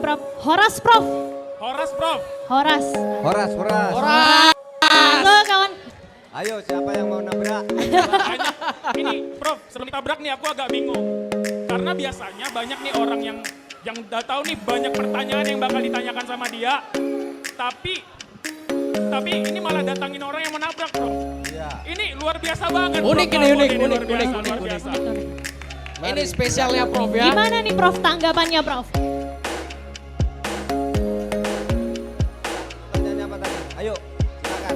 Prof. Horas, Prof. Horas, Prof. Horas. Horas, horas. Halo kawan. Ayo siapa yang mau nabrak? Makanya, ini Prof, sebelum ditabrak nih aku agak bingung. Karena biasanya banyak nih orang yang udah tahu nih banyak pertanyaan yang bakal ditanyakan sama dia. Tapi ini malah datangin orang yang menabrak, Prof. Iya. Ini luar biasa banget. Unik Prof. ini, unik, Luar unik, biasa, unik, luar unik. biasa. Ini spesialnya Prof ya. Gimana nih Prof tanggapannya Prof? Pertanyaannya apa tadi? Ayo, silakan.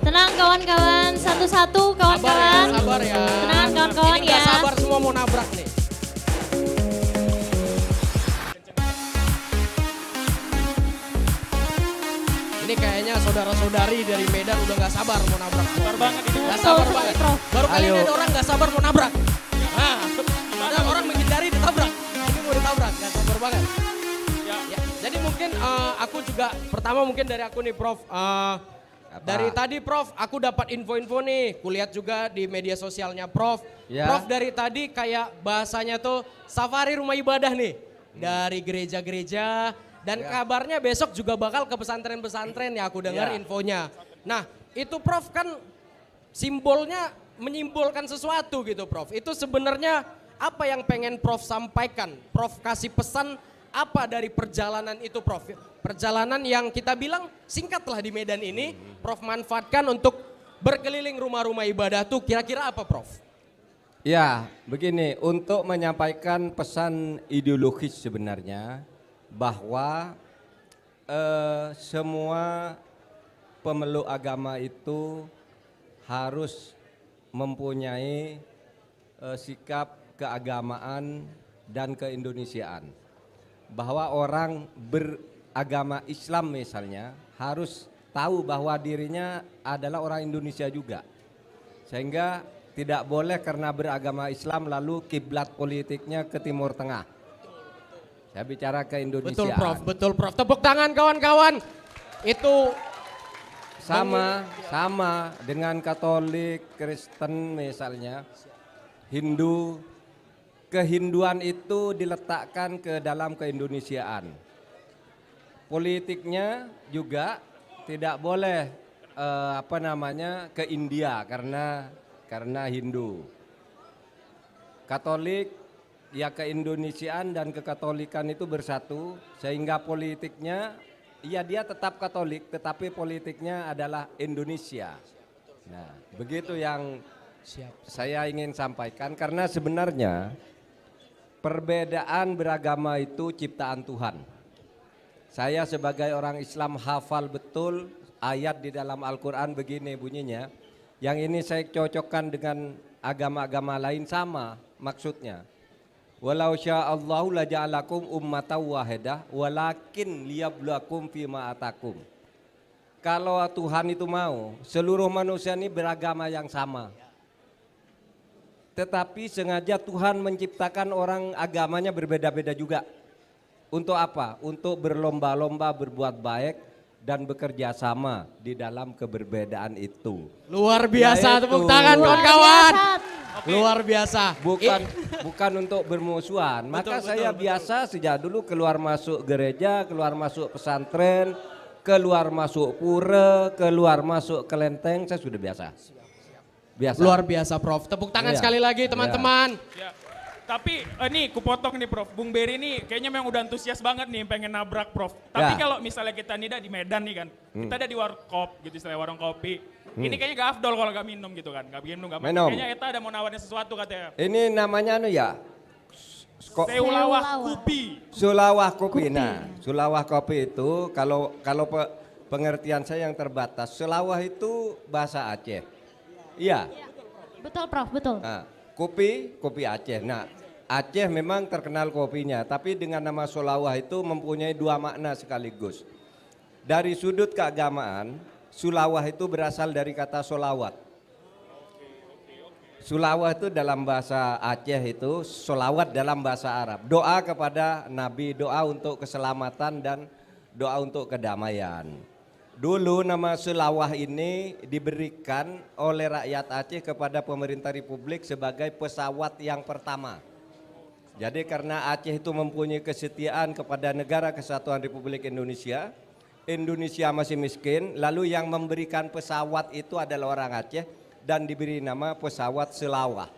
Tenang kawan-kawan, satu-satu kawan-kawan. Sabar ya. Tenang kawan-kawan Ini nggak ya. sabar semua mau nabrak nih. Ini kayaknya saudara-saudari dari Medan udah nggak sabar mau nabrak. Sabar banget ini. Nggak sabar Betul, banget. Prof. Baru kali Ayo. ini ada orang nggak sabar mau nabrak. Nah, ada orang menghindari ditabrak. Ini mau ditabrak, nggak sabar banget. Ya. Ya, jadi mungkin aku juga pertama mungkin dari aku nih Prof. Dari tadi Prof, aku dapat info-info nih. Kulihat juga di media sosialnya Prof. Ya. Prof dari tadi kayak bahasanya tuh safari rumah ibadah nih. Dari gereja-gereja. Dan kabarnya besok juga bakal ke pesantren-pesantren ya aku dengar Ya. infonya. Nah itu Prof kan simbolnya menyimbolkan sesuatu gitu Prof. Itu sebenarnya apa yang pengen Prof sampaikan? Prof kasih pesan apa dari perjalanan itu Prof? Perjalanan yang kita bilang singkatlah di Medan ini, Prof manfaatkan untuk berkeliling rumah-rumah ibadah tuh kira-kira apa Prof? Ya, begini, untuk menyampaikan pesan ideologis sebenarnya bahwa semua pemeluk agama itu harus mempunyai sikap keagamaan dan keindonesiaan. Bahwa orang beragama Islam misalnya harus tahu bahwa dirinya adalah orang Indonesia juga. Sehingga tidak boleh karena beragama Islam lalu kiblat politiknya ke Timur Tengah. Saya bicara ke Indonesia. Betul Prof. Tepuk tangan kawan-kawan. Itu Sama dengan Katolik, Kristen misalnya, Hindu. Kehinduan itu diletakkan ke dalam keindonesiaan. Politiknya juga tidak boleh ke India karena Hindu. Katolik ya keindonesiaan dan kekatolikan itu bersatu sehingga politiknya ya dia tetap Katolik tetapi politiknya adalah Indonesia. Nah, begitu yang saya ingin sampaikan karena sebenarnya perbedaan beragama itu ciptaan Tuhan. Saya sebagai orang Islam hafal betul ayat di dalam Al-Quran begini bunyinya. Yang ini saya cocokkan dengan agama-agama lain sama maksudnya. Walau sya'allahu la ja'alakum ummatan wahidah walakin liyabluwakum fima atakum. Kalau Tuhan itu mau, seluruh manusia ini beragama yang sama. Tetapi sengaja Tuhan menciptakan orang agamanya berbeda-beda juga. Untuk apa? Untuk berlomba-lomba berbuat baik dan bekerja sama di dalam keberbedaan itu. luar biasa, Yaitu- tepuk tangan Luar kawan-kawan. biasa. Luar biasa. Bukan untuk bermusuhan. Maka saya biasa sejak dulu keluar masuk gereja, keluar masuk pesantren, keluar masuk pura, keluar masuk kelenteng, saya sudah biasa. Biasa. Luar biasa Prof. Tepuk tangan Iya. sekali lagi teman-teman. Ya. Tapi nih kupotong nih Prof, Bung Berry nih kayaknya memang udah antusias banget nih pengen nabrak Prof. Tapi Ya. kalau misalnya kita nih di Medan nih kan, kita ada di warkop gitu istilah warung kopi. Ini kayaknya gak afdol kalau gak minum gitu kan, gak minum, gak makan. Minum. Kayaknya Eta ada mau nawarin sesuatu katanya. Ini namanya Seulawah Kupi. Sulawah kopi. Nah, Sulawah kopi itu kalau pengertian saya yang terbatas, Sulawah itu bahasa Aceh. Iya. Betul Prof, betul. Nah, kopi Aceh. Nah, Aceh memang terkenal kopinya, tapi dengan nama Sulawah itu mempunyai dua makna sekaligus. Dari sudut keagamaan, Sulawah itu berasal dari kata solawat. Sulawah itu dalam bahasa Aceh itu, solawat dalam bahasa Arab. Doa kepada Nabi, doa untuk keselamatan dan doa untuk kedamaian. Dulu nama Sulawah ini diberikan oleh rakyat Aceh kepada pemerintah Republik sebagai pesawat yang pertama. Jadi karena Aceh itu mempunyai kesetiaan kepada negara kesatuan Republik Indonesia, Indonesia masih miskin, lalu yang memberikan pesawat itu adalah orang Aceh dan diberi nama pesawat Selawah.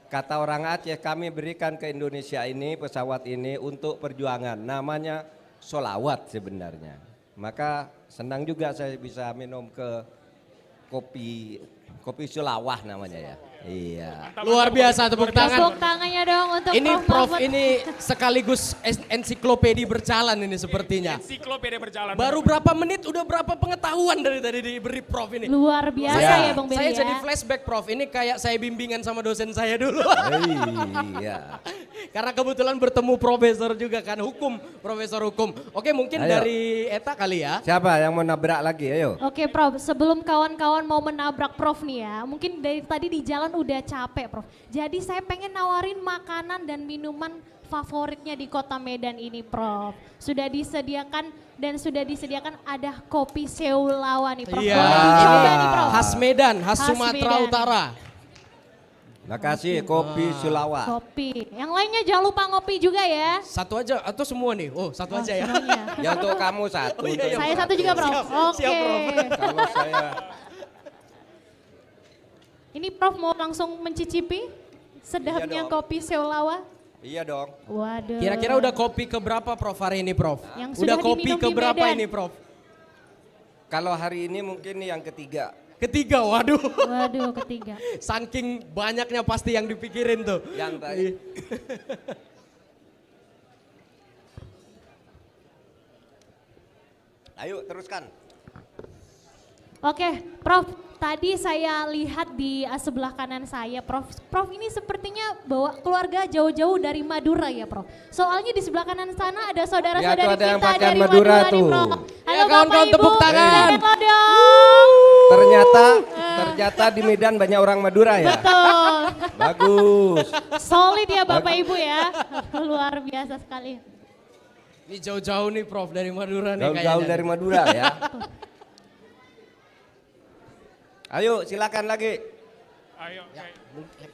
Kata orang Aceh, kami berikan ke Indonesia ini pesawat ini untuk perjuangan, namanya solawat sebenarnya. Maka senang juga saya bisa minum ke kopi Selawah namanya ya. Iya. Luar biasa, tepuk tangan. Tepuk tangannya dong untuk Ini Prof Mahfud. ini sekaligus ensiklopedi berjalan ini sepertinya. Ensiklopedia berjalan. Baru berapa menit udah berapa pengetahuan dari tadi diberi Prof ini. Luar biasa Ya. ya Bang Beri Saya ya. jadi flashback Prof, ini kayak saya bimbingan sama dosen saya dulu. Iya. Karena kebetulan bertemu profesor juga kan, profesor hukum. Oke mungkin Ayo. dari Eta kali ya. Siapa yang mau nabrak lagi? Ayo. Oke Prof, sebelum kawan-kawan mau menabrak Prof nih ya, mungkin dari tadi di jalan udah capek Prof. Jadi saya pengen nawarin makanan dan minuman favoritnya di kota Medan ini Prof. Sudah disediakan ada kopi Seulawa nih Prof. Iya. Boleh dicoba nih Prof. Khas Medan, khas Khas Sumatera Medan. Utara. Makasih kopi Sulawak. Kopi. Yang lainnya jangan lupa ngopi juga ya. Satu aja atau semua nih? Oh satu aja ya. Semuanya. Ya untuk kamu satu. Oh, iya, untuk iya. Saya satu juga Prof. Siap, Oke. siap, Prof. Kalau saya Ini Prof mau langsung mencicipi sedapnya Iya dong. kopi Seulawa. iya dong. Waduh. Kira-kira udah kopi keberapa Prof hari ini Prof? Yang Udah sudah kopi diminum di keberapa Medan. ini Prof? Kalau hari ini mungkin yang ketiga. Ketiga, waduh. Waduh, ketiga. Saking banyaknya pasti yang dipikirin tuh. Yang tadi. Ayo teruskan. Oke, Prof. Tadi saya lihat di sebelah kanan saya, Prof. Prof ini sepertinya bawa keluarga jauh-jauh dari Madura ya, Prof. Soalnya di sebelah kanan sana ada saudara-saudari Ya, tuh ada yang kita pacar dari Madura Madura nih, tuh. Prof. Ya, Halo kawan-kawan, Bapak Ibu. tepuk tangan. Tepuk dong. Ternyata di Medan banyak orang Madura ya. Betul. Bagus. Solid ya Bapak Ibu ya. Luar biasa sekali. Ini jauh-jauh nih Prof dari Madura nih Jauh-jauh kayaknya. dari Madura ya. Ayo silakan lagi. Ayo, oke.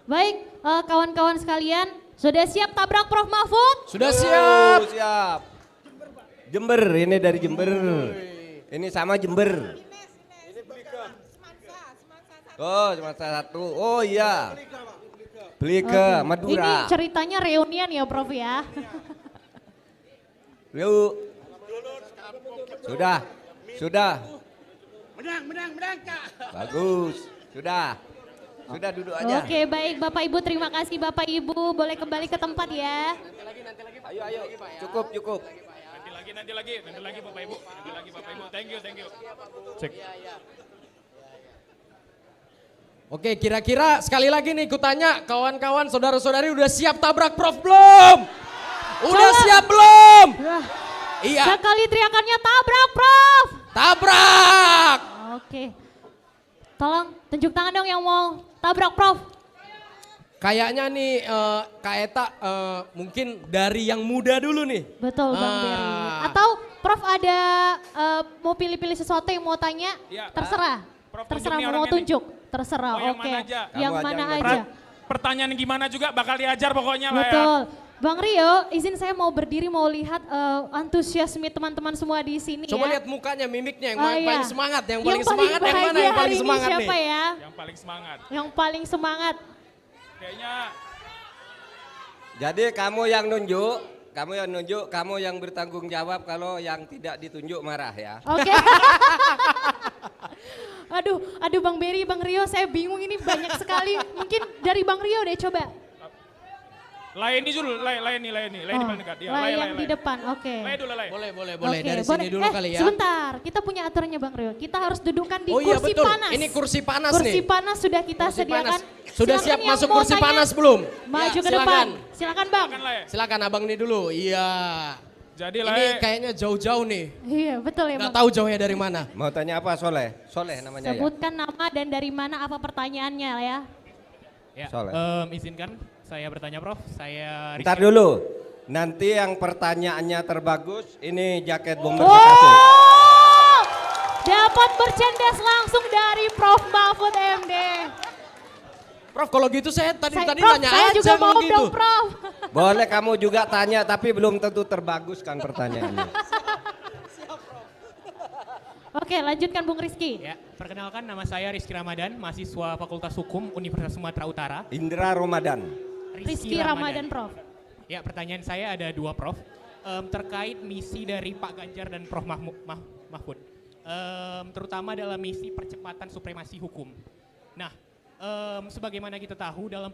Baik, kawan-kawan sekalian, sudah siap tabrak Prof Mahfud? Sudah siap. Siap. Jember, ini dari Jember. Ini sama Jember. Oh, cuma satu. Oh iya. Beli ke Oke. Ini Madura. ceritanya reunian ya Prof ya. Yuk. Sudah. Sudah. Menang, Kak. Bagus. Sudah. Sudah duduk aja. Oke baik Bapak Ibu, terima kasih Bapak Ibu. Boleh kembali ke tempat ya. Ayo. Cukup. Nanti lagi Bapak Ibu. Thank you. Cek. Oke, kira-kira sekali lagi nih kutanya kawan-kawan, saudara-saudari udah siap tabrak Prof belum? Udah Coba. siap belum? Wah, Iya, sekali teriakannya tabrak Prof. tabrak. Oke. Tolong tunjuk tangan dong yang mau tabrak Prof. Kayaknya nih Kak Eta mungkin dari yang muda dulu nih. Betul Bang Beri. Ah. Atau Prof ada mau pilih-pilih sesuatu yang mau tanya? Iya. Terserah. Prof, Terserah tunjuk nih mau orangnya tunjuk. Terserah. Oh, yang Oke. mana aja? Yang Kamu mana aja, aja. Pertanyaan gimana juga bakal diajar pokoknya lah ya. Betul. Bang Rio, izin saya mau berdiri mau lihat antusiasme teman-teman semua di sini Coba ya. lihat mukanya, mimiknya yang Oh, iya. paling semangat, yang paling semangat yang bahagia mana yang paling hari ini semangat nih? siapa ya? Yang paling semangat. Yang paling semangat. Kayaknya Jadi kamu yang nunjuk, kamu yang bertanggung jawab kalau yang tidak ditunjuk marah ya. Oke. aduh Bang Beri, Bang Rio, saya bingung ini banyak sekali. Mungkin dari Bang Rio deh coba. Lain dulu, lain nih, lain di paling dekat. Ya, Lah yang di depan, oke. Lain dulu, lain. Boleh Oke, dari boleh. sini dulu kali ya. Sebentar, kita punya aturannya Bang Rio. Kita harus dudukkan di Oh iya kursi betul, panas. ini kursi panas Kursi nih. panas sudah kita Kursi sediakan. panas. Sudah Silakan siap yang masuk mau kursi tanya, panas belum? Maju Ya, ke silakan. depan. Silakan Bang. Kan lah ya. Silakan abang nih dulu. Iya. Jadi Ini lah ya. kayaknya jauh-jauh nih. Iya, betul ya Nggak Bang. tahu jauhnya dari mana. Mau tanya apa Soleh? Soleh namanya ya. Sebutkan nama dan dari mana apa pertanyaannya ya. Ya, Soleh. izinkan saya bertanya Prof. Saya Ntar Rizky. dulu. Nanti yang pertanyaannya terbagus ini jaket bomber saya kasih. Oh, dapat bercendes langsung dari Prof Mahfud MD. Prof, kalau gitu saya tadi Prof, nanya saya aja juga mau kalau gitu. dong, Prof. Boleh kamu juga tanya, tapi belum tentu terbagus kan pertanyaannya. Oke, lanjutkan Bung Rizky. Ya, perkenalkan nama saya Rizky Ramadan, mahasiswa Fakultas Hukum Universitas Sumatera Utara. Indra Ramadan. Rizky Ramadan, Prof. Ya, pertanyaan saya ada dua, Prof. Terkait misi dari Pak Ganjar dan Prof Mahfud. Terutama dalam misi percepatan supremasi hukum. Nah, sebagaimana kita tahu dalam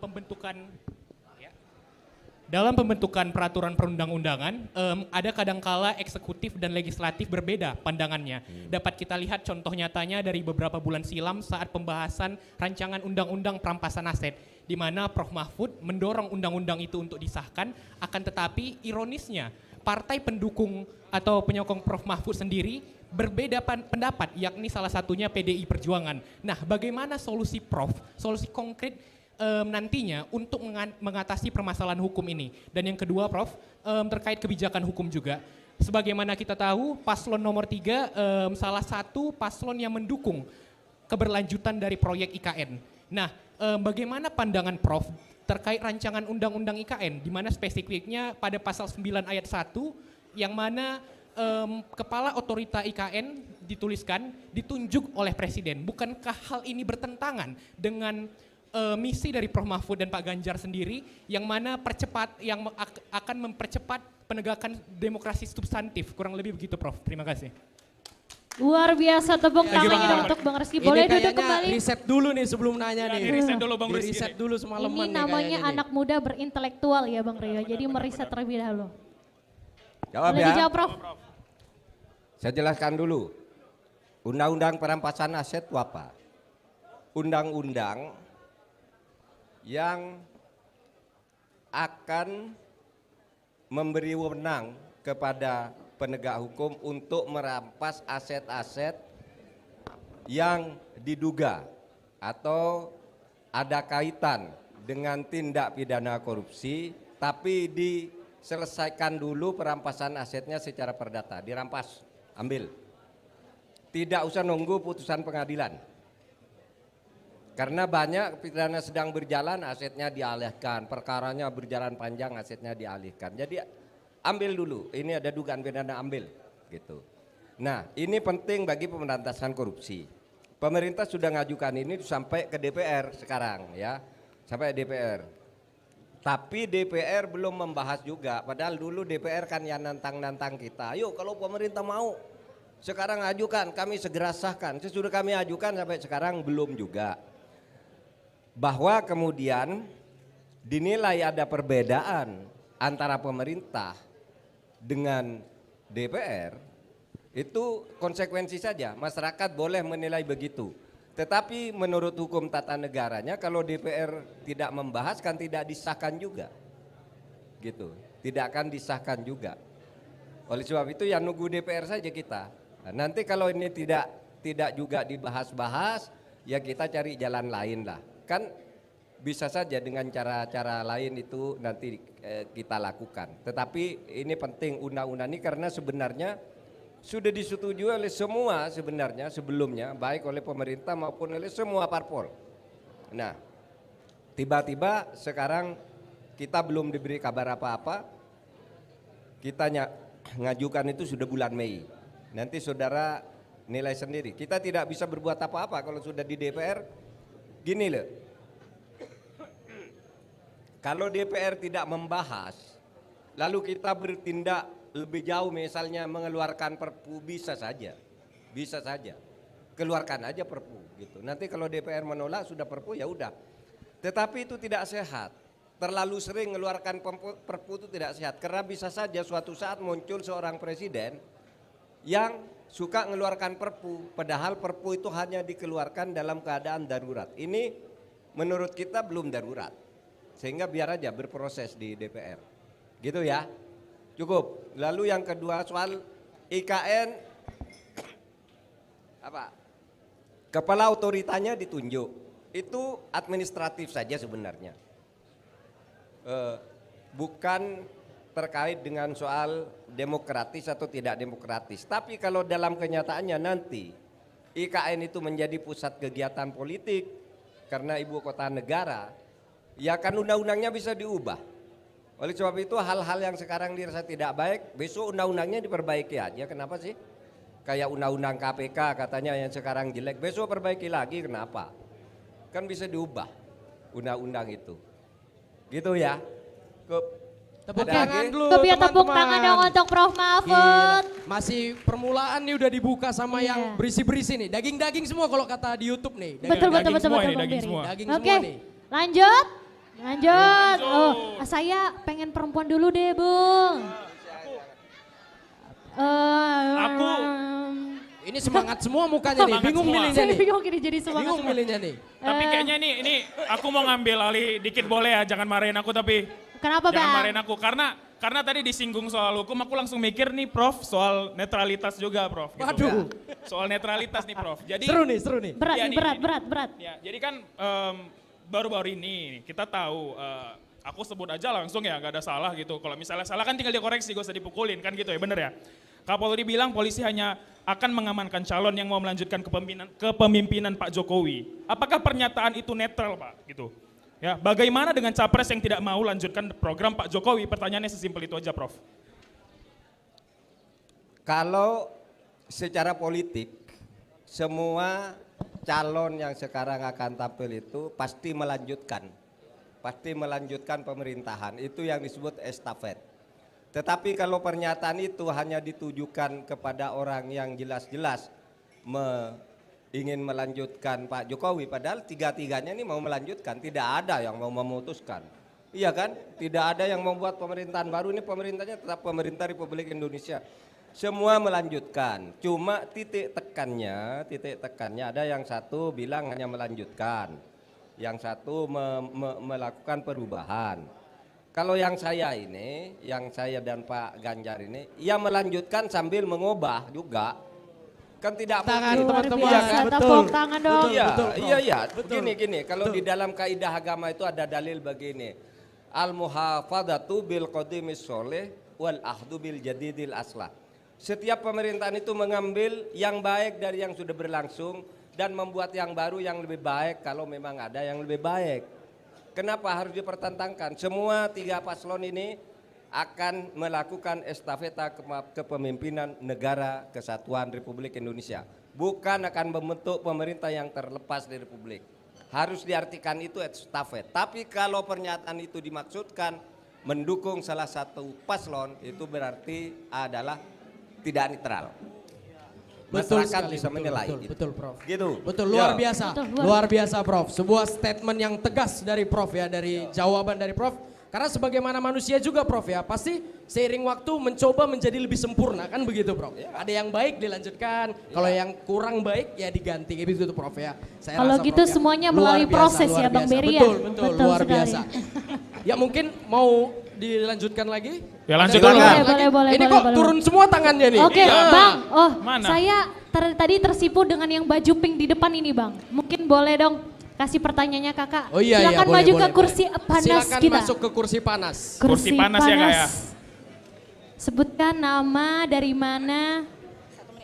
pembentukan peraturan perundang-undangan, ada kadangkala eksekutif dan legislatif berbeda pandangannya. Dapat kita lihat contoh nyatanya dari beberapa bulan silam saat pembahasan rancangan undang-undang perampasan aset, di mana Prof Mahfud mendorong undang-undang itu untuk disahkan, akan tetapi ironisnya partai pendukung atau penyokong Prof Mahfud sendiri berbeda pendapat, yakni salah satunya PDI Perjuangan. Nah, bagaimana solusi Prof, solusi konkret nantinya untuk mengatasi permasalahan hukum ini? Dan yang kedua, Prof, terkait kebijakan hukum juga. Sebagaimana kita tahu, paslon nomor 3 salah satu paslon yang mendukung keberlanjutan dari proyek IKN. Nah, bagaimana pandangan Prof terkait rancangan undang-undang IKN, di mana spesifiknya pada pasal 9 ayat 1, yang mana kepala otorita IKN dituliskan ditunjuk oleh presiden. Bukankah hal ini bertentangan dengan misi dari Prof Mahfud dan Pak Ganjar sendiri, yang mana akan mempercepat penegakan demokrasi substantif? Kurang lebih begitu, Prof. Terima kasih. Luar biasa, tepuk Thank you, tangannya Bang. untuk Bang Rizky. Boleh Ini duduk kayaknya kembali? riset dulu nih sebelum nanya Ya, nih. di-riset dulu Bang Rizky Di-riset nih. dulu semalaman Ini nih namanya kayaknya nih. anak muda berintelektual ya Bang Rio. Jadi meriset terlebih dahulu. Jawab Boleh ya. dijawab, Prof. Saya jelaskan dulu. Undang-undang perampasan aset itu apa? Undang-undang yang akan memberi wewenang kepada penegak hukum untuk merampas aset-aset yang diduga atau ada kaitan dengan tindak pidana korupsi, tapi diselesaikan dulu perampasan asetnya secara perdata, dirampas, ambil. Tidak usah nunggu putusan pengadilan. Karena banyak pidana sedang berjalan, asetnya dialihkan, perkaranya berjalan panjang, asetnya dialihkan. Jadi ambil dulu, ini ada dugaan pidana, ambil gitu. Nah, ini penting bagi pemberantasan korupsi. Pemerintah sudah ngajukan ini sampai ke DPR sekarang ya, sampai DPR. Tapi DPR belum membahas juga, padahal dulu DPR kan yang nantang-nantang kita. Ayo kalau pemerintah mau, sekarang ajukan, kami segera sahkan. Sesudah kami ajukan sampai sekarang belum juga. Bahwa kemudian dinilai ada perbedaan antara pemerintah dengan DPR, itu konsekuensi saja, masyarakat boleh menilai begitu. Tetapi menurut hukum tata negaranya kalau DPR tidak membahas kan tidak disahkan juga. Gitu, tidak akan disahkan juga. Oleh sebab itu ya nunggu DPR saja kita. Nah, nanti kalau ini tidak juga dibahas-bahas, ya kita cari jalan lain lah. Kan bisa saja dengan cara-cara lain itu nanti kita lakukan. Tetapi ini penting undang-undang ini karena sebenarnya sudah disetujui oleh semua sebenarnya sebelumnya, baik oleh pemerintah maupun oleh semua parpol. Nah, tiba-tiba sekarang kita belum diberi kabar apa-apa. Kita ngajukan itu sudah bulan Mei. Nanti saudara nilai sendiri. Kita tidak bisa berbuat apa-apa kalau sudah di DPR. Gini loh, kalau DPR tidak membahas, lalu kita bertindak lebih jauh misalnya mengeluarkan perpu, bisa saja, keluarkan aja perpu gitu. Nanti kalau DPR menolak sudah perpu ya udah. Tetapi itu tidak sehat. Terlalu sering mengeluarkan perpu itu tidak sehat karena bisa saja suatu saat muncul seorang presiden yang suka mengeluarkan perpu, padahal perpu itu hanya dikeluarkan dalam keadaan darurat. Ini menurut kita belum darurat, sehingga biar aja berproses di DPR, gitu ya. Cukup. Lalu yang kedua soal IKN, apa? Kepala otoritanya ditunjuk, itu administratif saja sebenarnya, bukan terkait dengan soal demokratis atau tidak demokratis. Tapi kalau dalam kenyataannya nanti IKN itu menjadi pusat kegiatan politik, karena ibu kota negara, ya kan undang-undangnya bisa diubah. Oleh sebab itu hal-hal yang sekarang dirasa tidak baik, besok undang-undangnya diperbaiki aja. Kenapa sih? Kayak undang-undang KPK katanya yang sekarang jelek, besok perbaiki lagi, kenapa? Kan bisa diubah undang-undang itu. Gitu ya. Tepuk Ada tangan lagi? dulu Tepuk teman-teman. tangan dong untuk Prof Mahfud. Gila. Masih permulaan nih udah dibuka sama Iya. yang berisi-berisi nih. Daging-daging semua kalau kata di YouTube nih. Betul, daging semua ini, Bang daging Berry. semua. Daging Oke, semua nih. lanjut. Lanjut. Lanjut. Oh, saya pengen perempuan dulu deh, Bung. Aku- Ini semangat semua mukanya nih. Semangat Bingung semua. milihnya Saya nih. bingung ini jadi semangat Bingung semua. milihnya nih. Tapi kayaknya ini aku mau ngambil alih dikit boleh ya, jangan marahin aku tapi. Kenapa, Jangan Bang? marahin aku karena tadi disinggung soal hukum, aku langsung mikir nih Prof soal netralitas juga Prof. Gitu. Waduh. Soal netralitas nih Prof. Jadi Seru nih. Berat Iya nih, nih, berat, ini. berat, berat. ya, jadi kan baru-baru ini kita tahu aku sebut aja langsung ya nggak ada salah gitu. Kalau misalnya salah kan tinggal dikoreksi, gak usah dipukulin kan gitu ya, bener ya. Kapolri bilang polisi hanya akan mengamankan calon yang mau melanjutkan kepemimpinan Pak Jokowi. Apakah pernyataan itu netral Pak? Gitu. Ya, bagaimana dengan capres yang tidak mau lanjutkan program Pak Jokowi? Pertanyaannya sesimpel itu aja, Prof. Kalau secara politik, semua calon yang sekarang akan tampil itu pasti melanjutkan pemerintahan. Itu yang disebut estafet. Tetapi kalau pernyataan itu hanya ditujukan kepada orang yang jelas-jelas ingin melanjutkan Pak Jokowi, padahal tiga-tiganya ini mau melanjutkan, tidak ada yang mau memutuskan. Iya kan? Tidak ada yang membuat pemerintahan baru, ini pemerintahnya tetap pemerintah Republik Indonesia. Semua melanjutkan, cuma titik tekannya ada yang satu bilang hanya melanjutkan, yang satu melakukan perubahan. Kalau yang saya dan Pak Ganjar ini, ya melanjutkan sambil mengubah juga, kan tidak Tangan mungkin. Luar teman-teman. biasa, kan? tepuk tangan dong. Betul, Iya, Prof. iya. Betul. Gini. Kalau di dalam kaidah agama itu ada dalil begini. Al-muhafadzatu bil qadimis sholih wal ahdu bil jadidil aslah. Setiap pemerintahan itu mengambil yang baik dari yang sudah berlangsung dan membuat yang baru yang lebih baik kalau memang ada yang lebih baik. Kenapa harus dipertentangkan? Semua tiga paslon ini akan melakukan estafeta kepemimpinan negara kesatuan Republik Indonesia. Bukan akan membentuk pemerintah yang terlepas dari Republik. Harus diartikan itu estafet. Tapi kalau pernyataan itu dimaksudkan mendukung salah satu paslon, itu berarti adalah tidak netral. Betul Masyarakat sekali, bisa menilai. betul, gitu. betul, Prof. Gitu. Betul, luar Ya. biasa. Betul, Luar biasa, Prof. Sebuah statement yang tegas dari Prof ya, dari jawaban dari Prof. Karena sebagaimana manusia juga Prof ya, pasti seiring waktu mencoba menjadi lebih sempurna, kan begitu Prof. Ada yang baik dilanjutkan, kalau yang kurang baik ya diganti, gitu tuh Prof ya. Saya Kalau rasa, gitu Prof, ya. semuanya Luar melalui biasa, proses luar ya, Bang biasa. Berry ya? Betul, betul, Betul luar sekali. biasa. Ya mungkin mau dilanjutkan lagi? Ya, lanjut Ada dulu. yang Boleh, lagi? boleh, Ini boleh, kok boleh. turun semua tangannya nih. Oke, Iya. Bang. Oh, Mana? saya tadi tersipu dengan yang baju pink di depan ini, Bang. Mungkin boleh dong kasih pertanyaannya Kakak. Oh iya, Silakan boleh, maju boleh, ke kursi boleh. panas Silakan kita. masuk ke kursi panas. Kursi panas ya, Kak, ya? Sebutkan nama, dari mana,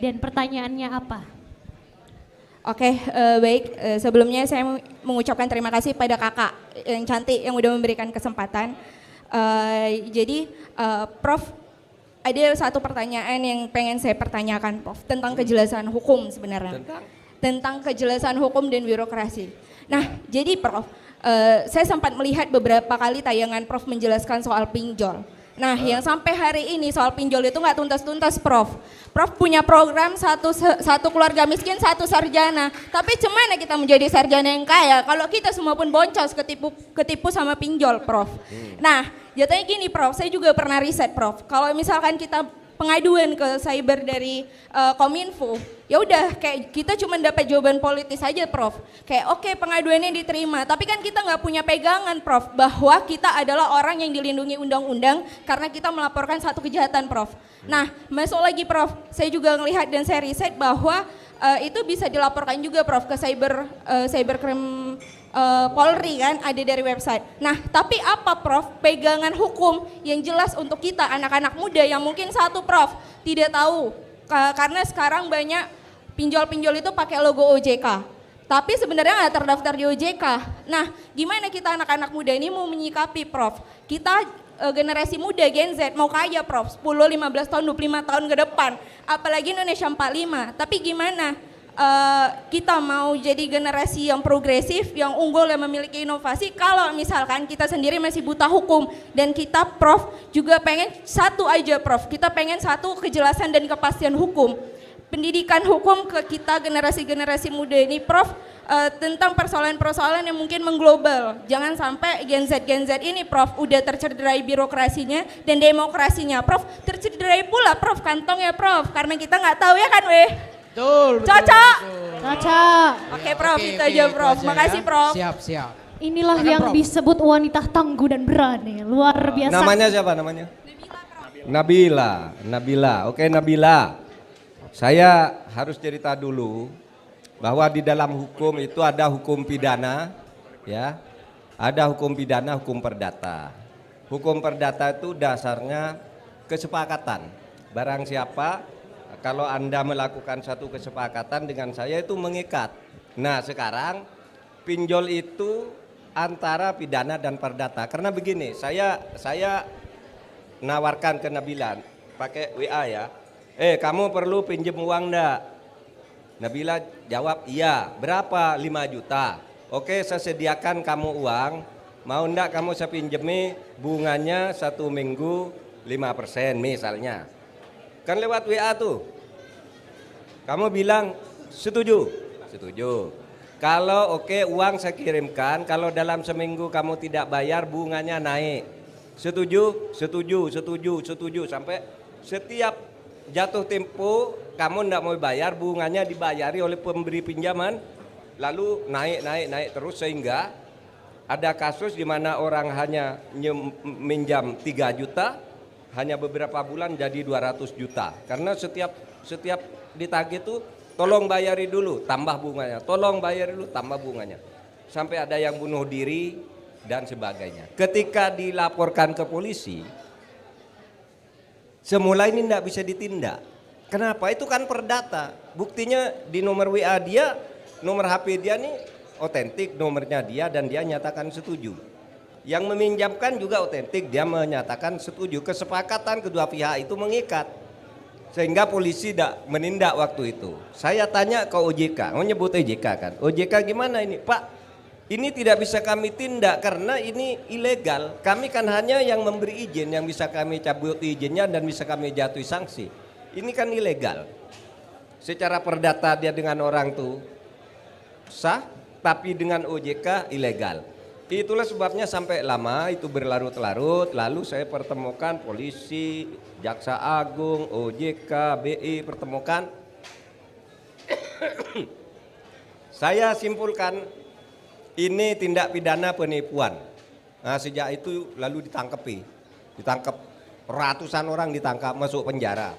dan pertanyaannya apa. Oke, baik. Sebelumnya saya mengucapkan terima kasih pada kakak yang cantik yang udah memberikan kesempatan. Jadi, Prof, ada satu pertanyaan yang pengen saya pertanyakan, Prof, tentang kejelasan hukum sebenarnya. Tentang kejelasan hukum dan birokrasi. Nah, jadi Prof, saya sempat melihat beberapa kali tayangan Prof menjelaskan soal pinjol. Nah, yang sampai hari ini soal pinjol itu nggak tuntas-tuntas, Prof. Prof punya program satu keluarga miskin, satu sarjana. Tapi cemana kita menjadi sarjana yang kaya kalau kita semua pun boncos ketipu sama pinjol, Prof. Nah, jatuhnya gini, Prof. Saya juga pernah riset, Prof. Kalau misalkan kita pengaduan ke cyber dari Kominfo, ya udah kayak kita cuma dapat jawaban politis aja, Prof. Kayak oke, pengaduannya diterima, tapi kan kita nggak punya pegangan, Prof, bahwa kita adalah orang yang dilindungi undang-undang karena kita melaporkan satu kejahatan, Prof. Nah, masuk lagi, Prof. Saya juga ngelihat dan saya riset bahwa itu bisa dilaporkan juga, Prof, ke cybercrime Polri kan, ada dari website. Nah, tapi apa, Prof, pegangan hukum yang jelas untuk kita anak-anak muda yang mungkin satu, Prof, tidak tahu karena sekarang banyak pinjol-pinjol itu pakai logo OJK. tapi sebenarnya nggak terdaftar di OJK. Nah, gimana kita anak-anak muda ini mau menyikapi, Prof? Kita generasi muda Gen Z mau kaya, Prof, 10, 15 tahun, 25 tahun ke depan. Apalagi Indonesia 45. Tapi gimana kita mau jadi generasi yang progresif, yang unggul, yang memiliki inovasi kalau misalkan kita sendiri masih buta hukum. Dan kita, Prof, juga pengen satu aja, Prof. Kita pengen satu, kejelasan dan kepastian hukum. Pendidikan hukum ke kita generasi-generasi muda ini, Prof, tentang persoalan-persoalan yang mungkin mengglobal. Jangan sampai Gen Z ini, Prof, udah tercederai birokrasinya dan demokrasinya, Prof, tercederai pula, Prof, kantongnya, Prof, karena kita nggak tahu ya kan, weh. Betul. Cocok. Cocok. Oke, Prof, itu aja, Prof. Makasih, Prof. Siap. Inilah Silakan, yang Prof. disebut wanita tangguh dan berani. Luar biasa. Namanya siapa namanya? Nabila. Oke, Nabila. Saya harus cerita dulu bahwa di dalam hukum itu ada hukum pidana, ya. Ada hukum pidana, hukum perdata. Hukum perdata itu dasarnya kesepakatan. Barang siapa, kalau Anda melakukan satu kesepakatan dengan saya itu mengikat. Nah, sekarang pinjol itu antara pidana dan perdata. Karena begini, saya nawarkan ke Nabila pakai WA ya. Kamu perlu pinjem uang enggak? Nabila jawab iya. Berapa? 5 juta. Oke, saya sediakan kamu uang. Mau enggak kamu saya pinjemi bunganya 1 minggu 5% misalnya. Kan lewat WA tuh. Kamu bilang setuju. Kalau oke, uang saya kirimkan. Kalau dalam seminggu kamu tidak bayar bunganya naik. Setuju. Sampai setiap jatuh tempo kamu tidak mau bayar, bunganya dibayari oleh pemberi pinjaman, lalu naik terus sehingga ada kasus di mana orang hanya minjam 3 juta, hanya beberapa bulan jadi 200 juta. Karena setiap ditagih itu tolong bayari dulu, tambah bunganya, tolong bayari dulu, tambah bunganya. Sampai ada yang bunuh diri dan sebagainya. Ketika dilaporkan ke polisi, semula ini tidak bisa ditindak. Kenapa? Itu kan perdata. Buktinya di nomor WA dia, nomor HP dia nih otentik, nomornya dia dan dia nyatakan setuju. Yang meminjamkan juga otentik, dia menyatakan setuju. Kesepakatan kedua pihak itu mengikat. Sehingga polisi tidak menindak waktu itu. Saya tanya ke OJK, nyebut OJK kan. OJK gimana ini? Pak, ini tidak bisa kami tindak karena ini ilegal. Kami kan hanya yang memberi izin, yang bisa kami cabut izinnya dan bisa kami jatuhi sanksi. Ini kan ilegal. Secara perdata dia dengan orang tuh sah, tapi dengan OJK ilegal. Itulah sebabnya sampai lama itu berlarut-larut. Lalu saya pertemukan polisi, Jaksa Agung, OJK, BI pertemukan. Saya simpulkan ini tindak pidana penipuan. Nah, sejak itu lalu ditangkap ratusan orang, ditangkap masuk penjara.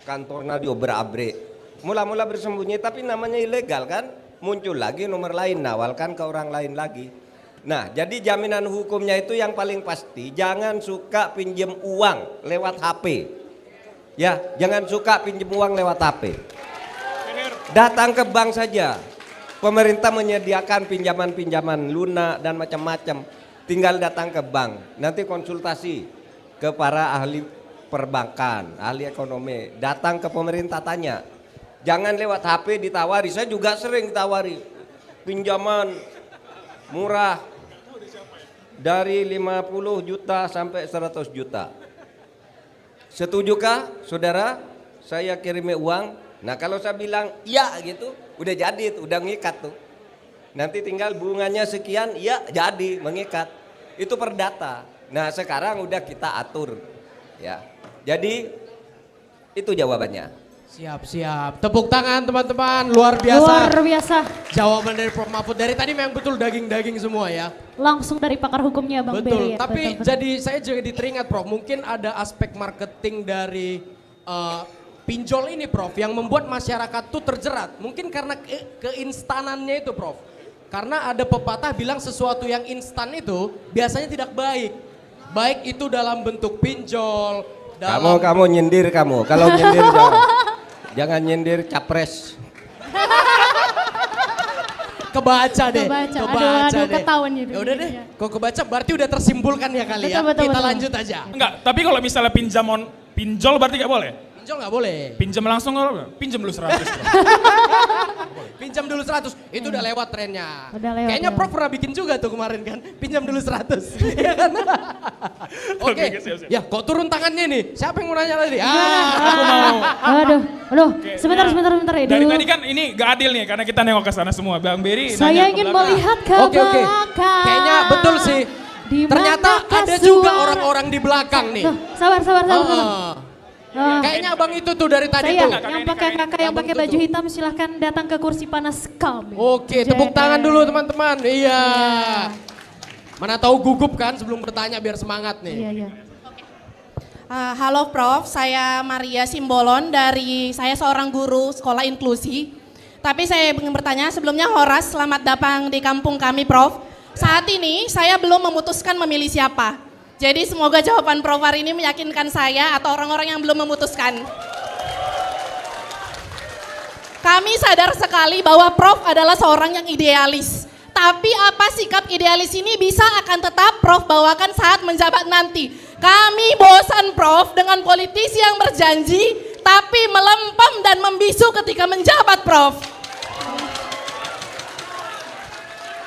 Kantornya diobrak-abrik. Mula-mula bersembunyi tapi namanya ilegal kan? Muncul lagi nomor lain, nawalkan ke orang lain lagi. Nah, jadi jaminan hukumnya itu yang paling pasti jangan suka pinjem uang lewat HP. Ya, jangan suka pinjem uang lewat HP. Datang ke bank saja. Pemerintah menyediakan pinjaman-pinjaman lunak dan macam-macam. Tinggal datang ke bank. Nanti konsultasi ke para ahli perbankan, ahli ekonomi. Datang ke pemerintah tanya. Jangan lewat HP ditawari. Saya juga sering ditawari pinjaman murah dari 50 juta sampai 100 juta. Setujukah saudara saya kirimi uang? Nah, kalau saya bilang iya gitu, udah jadi tuh, udah ngikat tuh. Nanti tinggal bunganya sekian, iya jadi mengikat. Itu perdata. Nah, sekarang udah kita atur. Ya. Jadi itu jawabannya. Siap. Tepuk tangan teman-teman, luar biasa. Luar biasa. Jawaban dari Prof Mahfud dari tadi memang betul daging-daging semua ya. Langsung dari pakar hukumnya Bang Beri. Betul, tapi jadi saya juga teringat Prof, mungkin ada aspek marketing dari pinjol ini Prof yang membuat masyarakat tuh terjerat. Mungkin karena keinstanannya itu Prof. Karena ada pepatah bilang sesuatu yang instan itu biasanya tidak baik. Baik itu dalam bentuk pinjol, Kamu nyindir kamu. Kalau nyindir jangan nyindir capres. Kebaca deh. Kebaca. Aduh, deh. ketahuan jadi. Ya udah deh, Iya. kok kebaca berarti udah tersimpulkan ya kali ya. Betul, Kita betul. lanjut aja. Enggak, tapi kalau misalnya pinjol berarti nggak boleh? Pinjol nggak boleh. Pinjam langsung nggak boleh? Pinjam dulu 100. Bro. Pinjam dulu 100, itu udah lewat trennya. Udah lewat, Kayaknya lewat. Prof pernah bikin juga tuh kemarin kan, pinjam dulu 100. Iya kan? Oke, Siap. ya kok turun tangannya nih? Siapa yang mau nanya tadi? Aku mau. Aduh, sebentar. Dari tadi kan ini gak adil nih karena kita nengok ke sana semua. Bang Beri Saya nanya ke ingin belakang. melihat ke Oke. belakang. Kayaknya betul sih. Di Ternyata manakah ada juga suara- orang-orang di belakang nih. Tuh, sabar. Ah, Kayaknya abang itu tuh dari tadi saya tuh. yang pakai kakak yang Abang pakai tuh baju tuh. hitam silahkan datang ke kursi panas kami. Oke, tepuk tangan dulu teman-teman. Iya. Mana tahu gugup kan sebelum bertanya biar semangat nih. Iya. Halo Prof, saya Maria Simbolon saya seorang guru sekolah inklusi. Tapi saya ingin bertanya sebelumnya Horas, selamat datang di kampung kami Prof. Saat ini saya belum memutuskan memilih siapa. Jadi semoga jawaban Prof hari ini meyakinkan saya atau orang-orang yang belum memutuskan. Kami sadar sekali bahwa Prof adalah seorang yang idealis. Tapi apa sikap idealis ini bisa akan tetap Prof bawakan saat menjabat nanti. Kami bosan Prof dengan politisi yang berjanji tapi melempem dan membisu ketika menjabat Prof.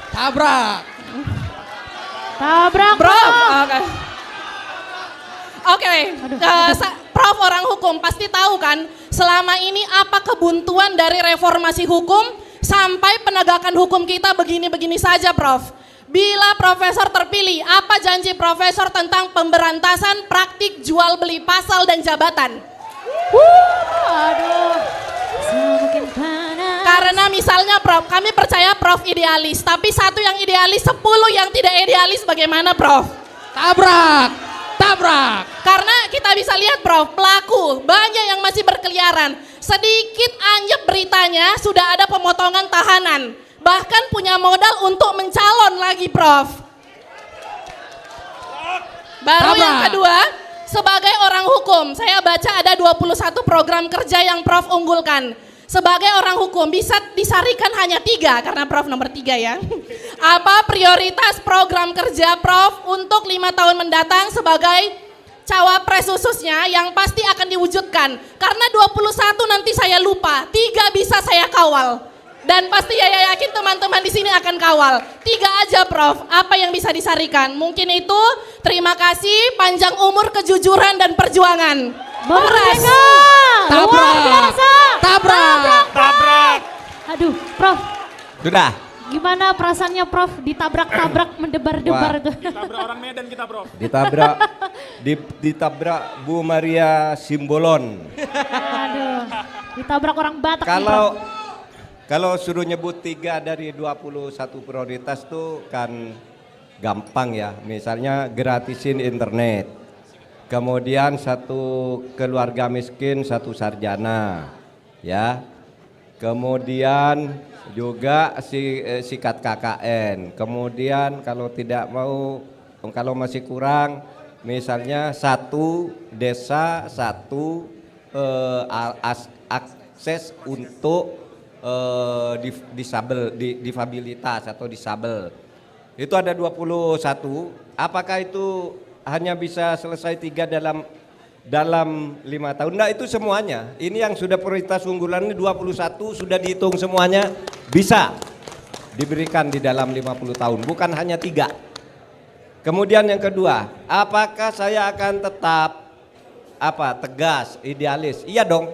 Tabrak. Tabrak Prof. Oke. Prof orang hukum pasti tahu kan selama ini apa kebuntuan dari reformasi hukum sampai penegakan hukum kita begini-begini saja Prof. Bila profesor terpilih, apa janji profesor tentang pemberantasan praktik jual beli pasal dan jabatan? Aduh. Semakin panas. Karena misalnya Prof, kami percaya Prof idealis, tapi satu yang idealis, 10 yang tidak idealis bagaimana Prof? Tabrak. Karena kita bisa lihat Prof, pelaku banyak yang masih berkeliaran. Sedikit anyep beritanya sudah ada pemotongan tahanan. Bahkan punya modal untuk mencalon lagi Prof. Baru Tabrak. yang kedua, sebagai orang hukum, saya baca ada 21 program kerja yang Prof unggulkan. Sebagai orang hukum bisa disarikan hanya 3 karena Prof nomor 3 ya. Apa prioritas program kerja Prof untuk 5 tahun mendatang sebagai cawapres khususnya yang pasti akan diwujudkan. Karena 21 nanti saya lupa, 3 bisa saya kawal. Dan pasti ya yakin teman-teman di sini akan kawal. 3 aja Prof, apa yang bisa disarikan? Mungkin itu, terima kasih, panjang umur, kejujuran dan perjuangan. Horas. Tabrak. Aduh, Prof. Sudah. Gimana perasaannya Prof ditabrak-tabrak mendebar-debar Wah. itu? Tabrak orang Medan kita, Bro. Ditabrak Bu Maria Simbolon. Aduh. Ditabrak orang Batak nih, Prof. Kalau suruh nyebut 3 dari 21 prioritas tuh kan gampang ya. Misalnya gratisin internet. Kemudian 1 keluarga miskin 1 sarjana. Ya. Kemudian juga sikat KKN. Kemudian kalau tidak mau, kalau masih kurang, misalnya 1 desa, 1 akses untuk difabilitas atau disabel. Itu ada 21. Apakah itu hanya bisa selesai 3 dalam 5 tahun? Nah, itu semuanya. Ini yang sudah prioritas unggulan ini 21 sudah dihitung semuanya bisa diberikan di dalam 50 tahun, bukan hanya 3. Kemudian yang kedua, apakah saya akan tetap tegas, idealis? Iya dong.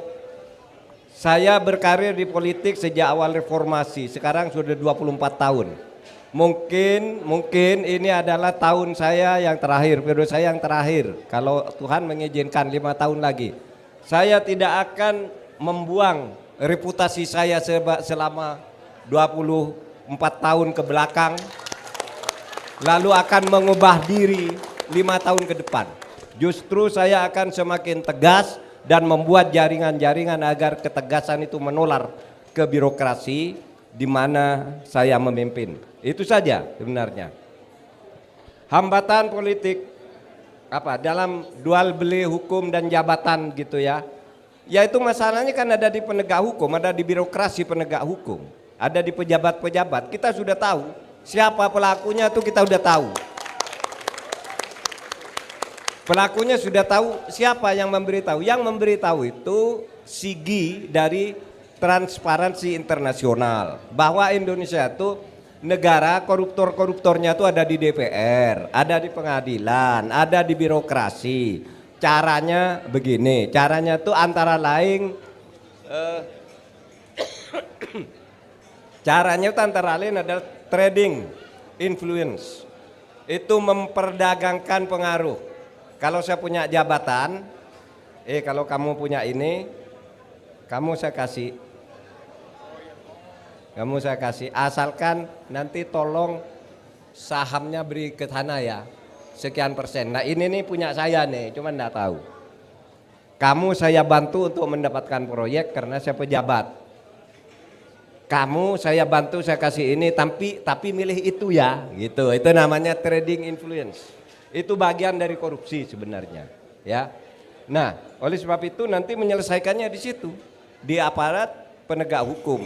Saya berkarir di politik sejak awal reformasi, sekarang sudah 24 tahun. Mungkin ini adalah tahun saya yang terakhir, periode saya yang terakhir. Kalau Tuhan mengizinkan 5 tahun lagi. Saya tidak akan membuang reputasi saya selama 24 tahun ke belakang. Lalu akan mengubah diri 5 tahun ke depan. Justru saya akan semakin tegas dan membuat jaringan-jaringan agar ketegasan itu menular ke birokrasi di mana saya memimpin. Itu saja sebenarnya. Hambatan politik dalam jual beli hukum dan jabatan gitu ya. Yaitu masalahnya kan ada di penegak hukum, ada di birokrasi penegak hukum. ada di pejabat-pejabat, kita sudah tahu siapa pelakunya tuh kita udah tahu. Pelakunya sudah tahu siapa yang memberitahu. Yang memberitahu itu SIGI dari Transparansi Internasional, bahwa Indonesia itu negara koruptor-koruptornya itu ada di DPR, ada di pengadilan, ada di birokrasi. Caranya begini, caranya tuh antara lain caranya itu antara lain adalah trading influence. Itu memperdagangkan pengaruh. Kalau saya punya jabatan, kalau kamu punya ini, kamu saya kasih, asalkan nanti tolong sahamnya beri ke sana ya, sekian persen. Nah ini nih punya saya nih, cuman enggak tahu. Kamu saya bantu untuk mendapatkan proyek karena saya pejabat. Kamu saya bantu, saya kasih ini, tapi milih itu ya, gitu. Itu namanya trading influence. Itu bagian dari korupsi sebenarnya, ya. Nah, oleh sebab itu nanti menyelesaikannya di situ, di aparat penegak hukum.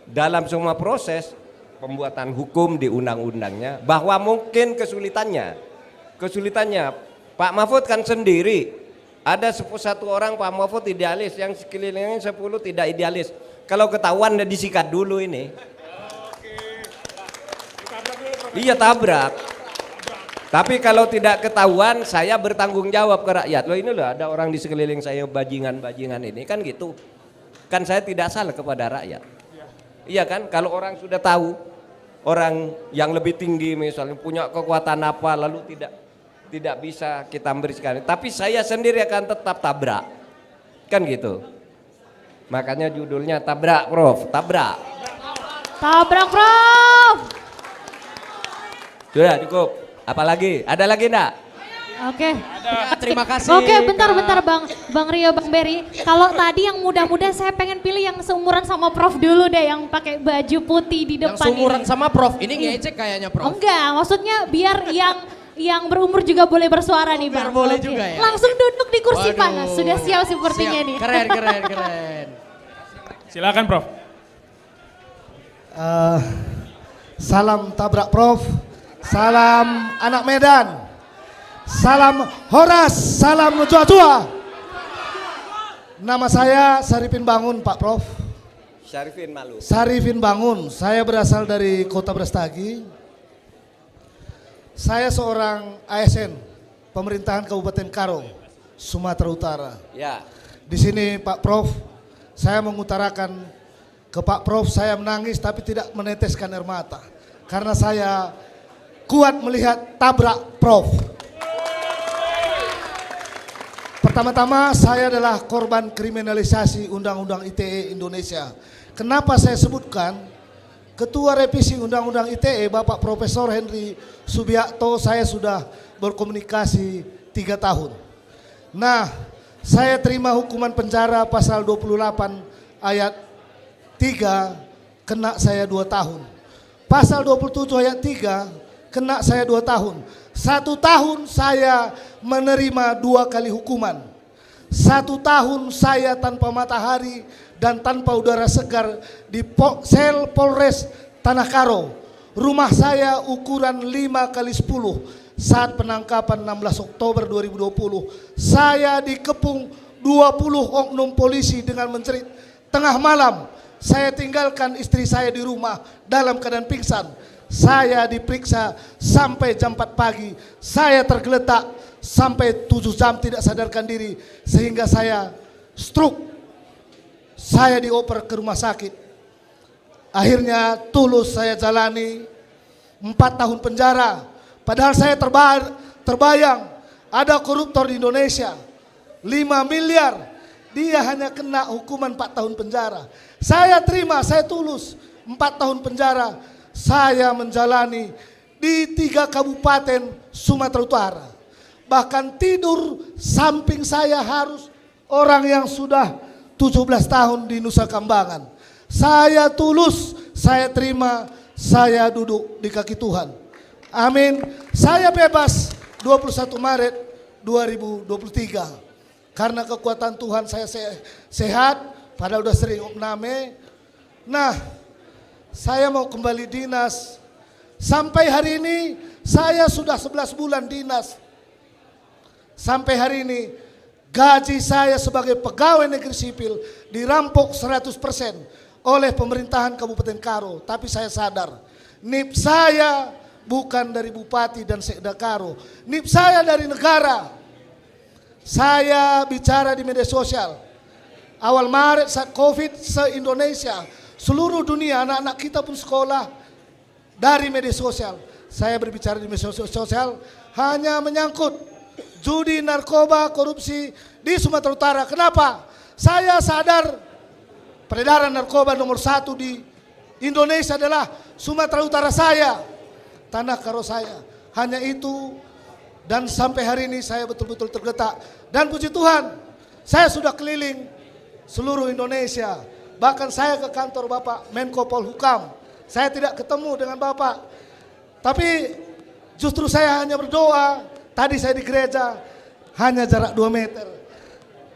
Dalam semua proses pembuatan hukum di undang-undangnya, bahwa mungkin kesulitannya Pak Mahfud kan sendiri, ada 1 orang Pak Mahfud idealis, yang sekelilingnya 10 tidak idealis. Kalau ketahuan udah disikat dulu ini. Iya, tabrak. Tapi kalau tidak ketahuan, saya bertanggung jawab ke rakyat. Loh ini loh, ada orang di sekeliling saya bajingan-bajingan ini, kan gitu. Kan saya tidak salah kepada rakyat. Iya kan, kalau orang sudah tahu, orang yang lebih tinggi misalnya punya kekuatan apa, lalu tidak bisa kita berikan. Tapi saya sendiri akan tetap tabrak. Kan gitu. Makanya judulnya tabrak, Prof. Tabrak. Tabrak, Prof. Sudah cukup. Apalagi? Ada lagi enggak? Oke. Terima kasih. Oke, bentar Bang Rio, Bang Berry. Kalau tadi yang muda-muda saya pengen pilih yang seumuran sama Prof dulu deh, yang pakai baju putih di depan. Yang seumuran ini. sama Prof. Ini ngecek kayaknya Prof. Enggak, maksudnya biar yang berumur juga boleh bersuara nih Bang. Boleh Oke. juga ya. Langsung duduk di kursi Waduh. panas. Sudah siap sepertinya Siap. nih. Keren. Silakan Prof. Salam tabrak Prof, salam anak Medan, salam Horas, salam Jua-Jua. Nama saya Sarifin Bangun Pak Prof. Sarifin Bangun, saya berasal dari Kota Brastagi. Saya seorang ASN, pemerintahan Kabupaten Karo, Sumatera Utara. Ya. Di sini Pak Prof, saya mengutarakan ke Pak Prof, saya menangis tapi tidak meneteskan air mata. Karena saya kuat melihat tabrak Prof. Pertama-tama saya adalah korban kriminalisasi Undang-Undang ITE Indonesia. Kenapa saya sebutkan? Ketua Revisi Undang-Undang ITE Bapak Profesor Henry Subiakto, saya sudah berkomunikasi 3 tahun. Nah, saya terima hukuman penjara pasal 28 ayat 3, kena saya 2 tahun. Pasal 27 ayat 3, kena saya 2 tahun. 1 tahun saya menerima 2 kali hukuman. 1 tahun saya tanpa matahari dan tanpa udara segar di sel Polres Tanah Karo. Rumah saya ukuran 5 kali 10. Saat penangkapan 16 Oktober 2020, saya dikepung 20 oknum polisi dengan mencerit. Tengah malam, saya tinggalkan istri saya di rumah dalam keadaan pingsan. Saya diperiksa sampai jam 4 pagi. Saya tergeletak sampai 7 jam tidak sadarkan diri. Sehingga saya stroke. Saya dioper ke rumah sakit. Akhirnya tulus saya jalani 4 tahun penjara. Padahal saya terbayang ada koruptor di Indonesia 5 miliar. Dia hanya kena hukuman 4 tahun penjara. Saya terima, saya tulus 4 tahun penjara. Saya menjalani di 3 kabupaten Sumatera Utara. Bahkan tidur samping saya harus orang yang sudah 17 tahun di Nusa Kambangan. Saya tulus, saya terima, saya duduk di kaki Tuhan. Amin. Saya bebas 21 Maret 2023. Karena kekuatan Tuhan saya sehat, padahal udah sering opname. Nah, saya mau kembali dinas. Sampai hari ini saya sudah 11 bulan dinas. Sampai hari ini gaji saya sebagai pegawai negeri sipil dirampok 100% oleh pemerintahan Kabupaten Karo. Tapi saya sadar, NIP saya bukan dari Bupati dan Sekda Karo. NIP saya dari negara. Saya bicara di media sosial. Awal Maret saat Covid se-Indonesia, seluruh dunia anak-anak kita pun sekolah dari media sosial. Saya berbicara di media sosial hanya menyangkut judi, narkoba, korupsi di Sumatera Utara. Kenapa? Saya sadar peredaran narkoba nomor 1 di Indonesia adalah Sumatera Utara saya, tanah karo saya. Hanya itu, dan sampai hari ini saya betul-betul tergetak. Dan puji Tuhan, saya sudah keliling seluruh Indonesia. Bahkan saya ke kantor Bapak Menko Polhukam. Saya tidak ketemu dengan Bapak. Tapi justru saya hanya berdoa. Tadi saya di gereja, hanya jarak 2 meter.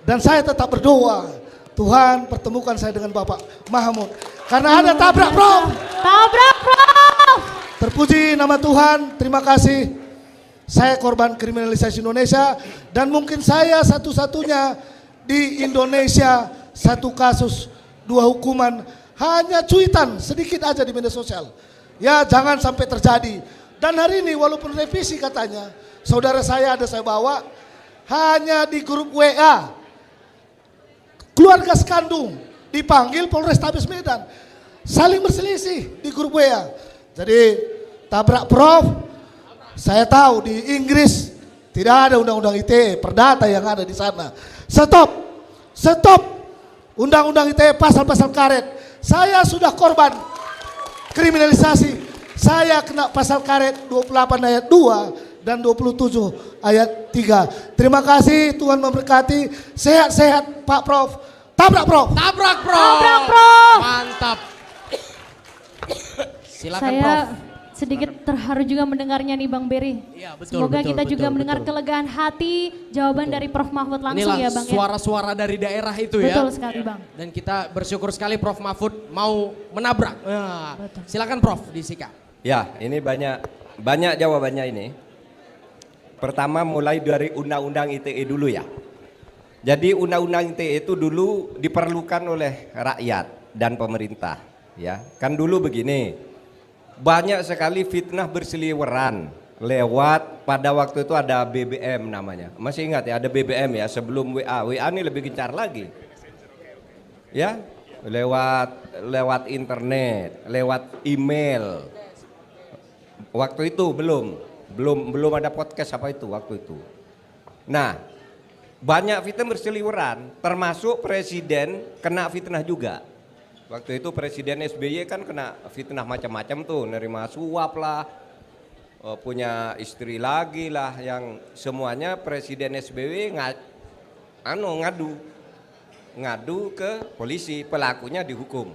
Dan saya tetap berdoa, Tuhan pertemukan saya dengan Bapak Mahmud. Karena ada tabrak Prof. Tabrak Prof. Terpuji nama Tuhan, terima kasih. Saya korban kriminalisasi Indonesia dan mungkin saya satu-satunya di Indonesia 1 kasus 2 hukuman, hanya cuitan sedikit aja di media sosial. Ya jangan sampai terjadi. Dan hari ini walaupun revisi katanya, saudara saya ada saya bawa, hanya di grup WA. Keluarga sekandung dipanggil Polrestabes Medan. Saling berselisih di grup WA. Jadi tabrak Prof, saya tahu di Inggris tidak ada undang-undang ITE, perdata yang ada di sana. Stop, stop undang-undang ITE pasal-pasal karet. Saya sudah korban kriminalisasi. Saya kena pasal karet 28 ayat 2 dan 27 ayat 3. Terima kasih, Tuhan memberkati. Sehat-sehat Pak Prof. Tabrak Prof. Tabrak Prof. Tabrak Prof. Mantap. Silakan Saya Prof. sedikit terharu juga mendengarnya nih Bang Beri. Iya, betul, Semoga betul, kita betul, juga mendengar betul. kelegaan hati jawaban dari Prof Mahfud langsung Inilah ya Bang ya. suara-suara dari daerah itu ya. Betul sekali Bang. Dan kita bersyukur sekali Prof Mahfud mau menabrak. Nah, silakan Prof disika. Ya, ini banyak jawabannya ini. Pertama mulai dari Undang-Undang ITE dulu ya. Jadi Undang-Undang ITE itu dulu diperlukan oleh rakyat dan pemerintah. Ya, kan dulu begini, banyak sekali fitnah berseliweran lewat, pada waktu itu ada BBM namanya. Masih ingat ya, ada BBM ya sebelum WA. WA ini lebih gencar lagi. Ya, lewat internet, lewat email. Waktu itu belum ada podcast apa itu waktu itu. Nah, banyak fitnah berseliweran, termasuk presiden kena fitnah juga. Waktu itu Presiden SBY kan kena fitnah macam-macam tuh, nerima suap lah, punya istri lagi lah, yang semuanya Presiden SBY ngadu ke polisi, pelakunya dihukum.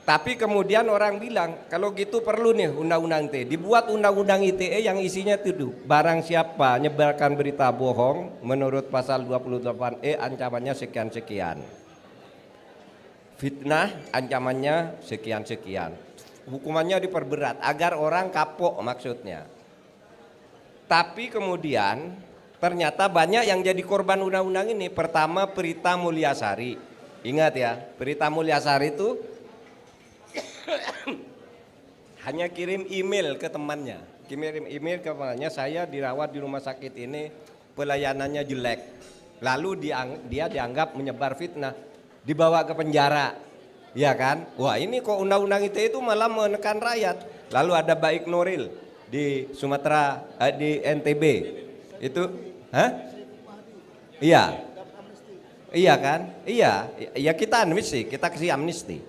Tapi kemudian orang bilang, kalau gitu perlu nih undang-undang ITE. Dibuat undang-undang ITE yang isinya itu, barang siapa nyebarkan berita bohong menurut pasal 28E ancamannya sekian-sekian. Fitnah ancamannya sekian-sekian. Hukumannya diperberat agar orang kapok maksudnya. Tapi kemudian ternyata banyak yang jadi korban undang-undang ini. Pertama Prita Mulyasari. Ingat ya, Prita Mulyasari itu hanya kirim email ke temannya. Saya dirawat di rumah sakit ini, pelayanannya jelek. Lalu dia dianggap menyebar fitnah, dibawa ke penjara. Ya kan? Wah, ini kok undang-undang ITE itu malah menekan rakyat. Lalu ada Baik Nuril di Sumatera, di NTB. Itu, Iya. Iya kan? Iya, ya kita amnesti, kita kasih amnesti.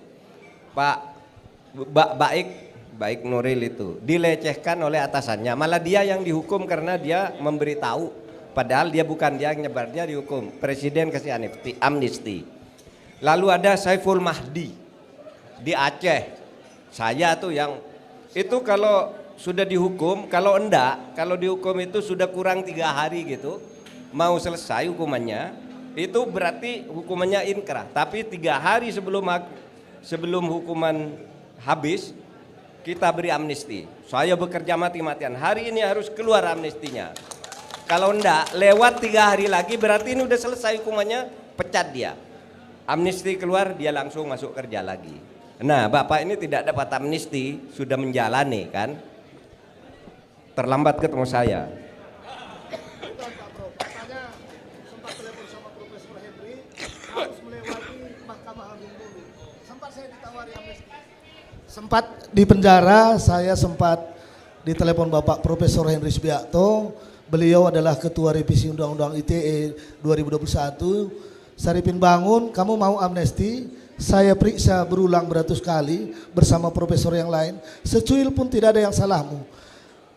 Baik Nuril itu dilecehkan oleh atasannya, malah dia yang dihukum karena dia memberitahu, padahal dia yang nyebar, dia dihukum. Presiden kasih amnesti. Lalu ada Saiful Mahdi di Aceh. Saya tuh yang itu kalau sudah dihukum, kalau dihukum itu sudah kurang 3 hari gitu, mau selesai hukumannya, itu berarti hukumannya inkrah. Tapi 3 hari sebelum hukuman habis, kita beri amnesti. Saya bekerja mati-matian. Hari ini harus keluar amnestinya. Kalau enggak, lewat 3 hari lagi berarti ini udah selesai hukumannya, pecat dia. Amnesti keluar, dia langsung masuk kerja lagi. Nah, Bapak ini tidak dapat amnesti, sudah menjalani kan? Terlambat ketemu saya. Sempat di penjara, saya sempat ditelepon Bapak Profesor Henry Subiakto. Beliau adalah Ketua Revisi Undang-Undang ITE 2021. Saripin bangun, kamu mau amnesti? Saya periksa berulang beratus kali bersama profesor yang lain. Secuil pun tidak ada yang salahmu.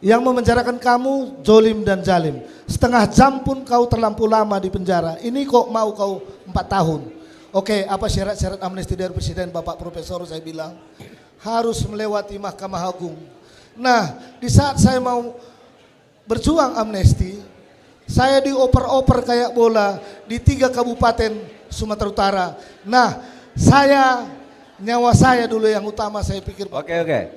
Yang memenjarakan kamu zolim dan zalim. Setengah jam pun kau terlampau lama di penjara. Ini kok mau kau 4 tahun. Oke, apa syarat-syarat amnesti dari Presiden Bapak Profesor? Saya bilang harus melewati Mahkamah Agung. Nah, di saat saya mau berjuang amnesti, saya dioper-oper kayak bola di 3 kabupaten Sumatera Utara. Nah, nyawa saya dulu yang utama, saya pikir. Oke.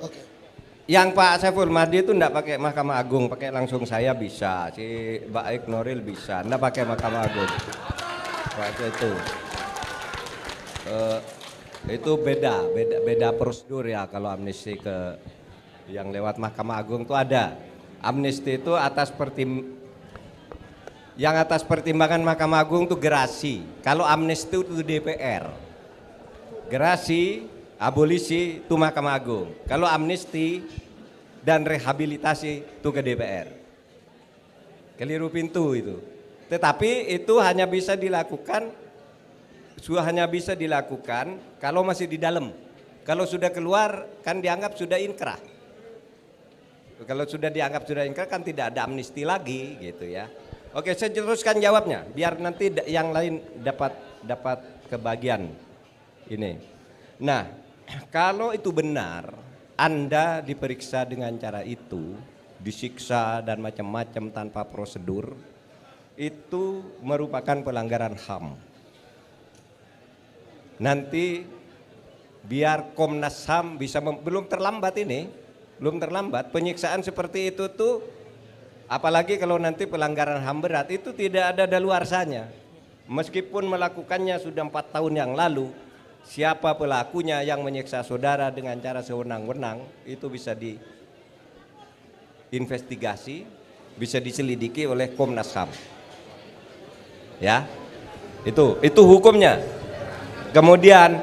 Yang Pak Saiful Mahdi itu enggak pakai Mahkamah Agung, pakai langsung saya bisa. Si Baik Nuril bisa, enggak pakai Mahkamah Agung. Waktu itu beda prosedur ya. Kalau amnesti ke yang lewat Mahkamah Agung itu ada. Amnesti itu atas pertimbangan Mahkamah Agung itu gerasi. Kalau amnesti itu DPR. Gerasi, abolisi itu Mahkamah Agung. Kalau amnesti dan rehabilitasi itu ke DPR. Keliru pintu itu. Tetapi itu hanya bisa dilakukan kalau masih di dalam. Kalau sudah keluar kan dianggap sudah inkrah. Kalau sudah dianggap sudah inkrah kan tidak ada amnesti lagi gitu ya. Oke, saya teruskan jawabnya biar nanti yang lain dapat kebagian ini. Nah, kalau itu benar, Anda diperiksa dengan cara itu, disiksa dan macam-macam tanpa prosedur, itu merupakan pelanggaran HAM. Nanti biar Komnas HAM bisa belum terlambat penyiksaan seperti itu tuh, apalagi kalau nanti pelanggaran HAM berat itu tidak ada daluarsanya. Meskipun melakukannya sudah 4 tahun yang lalu, siapa pelakunya yang menyiksa saudara dengan cara sewenang-wenang itu bisa diinvestigasi, bisa diselidiki oleh Komnas HAM. Ya, itu hukumnya. Kemudian,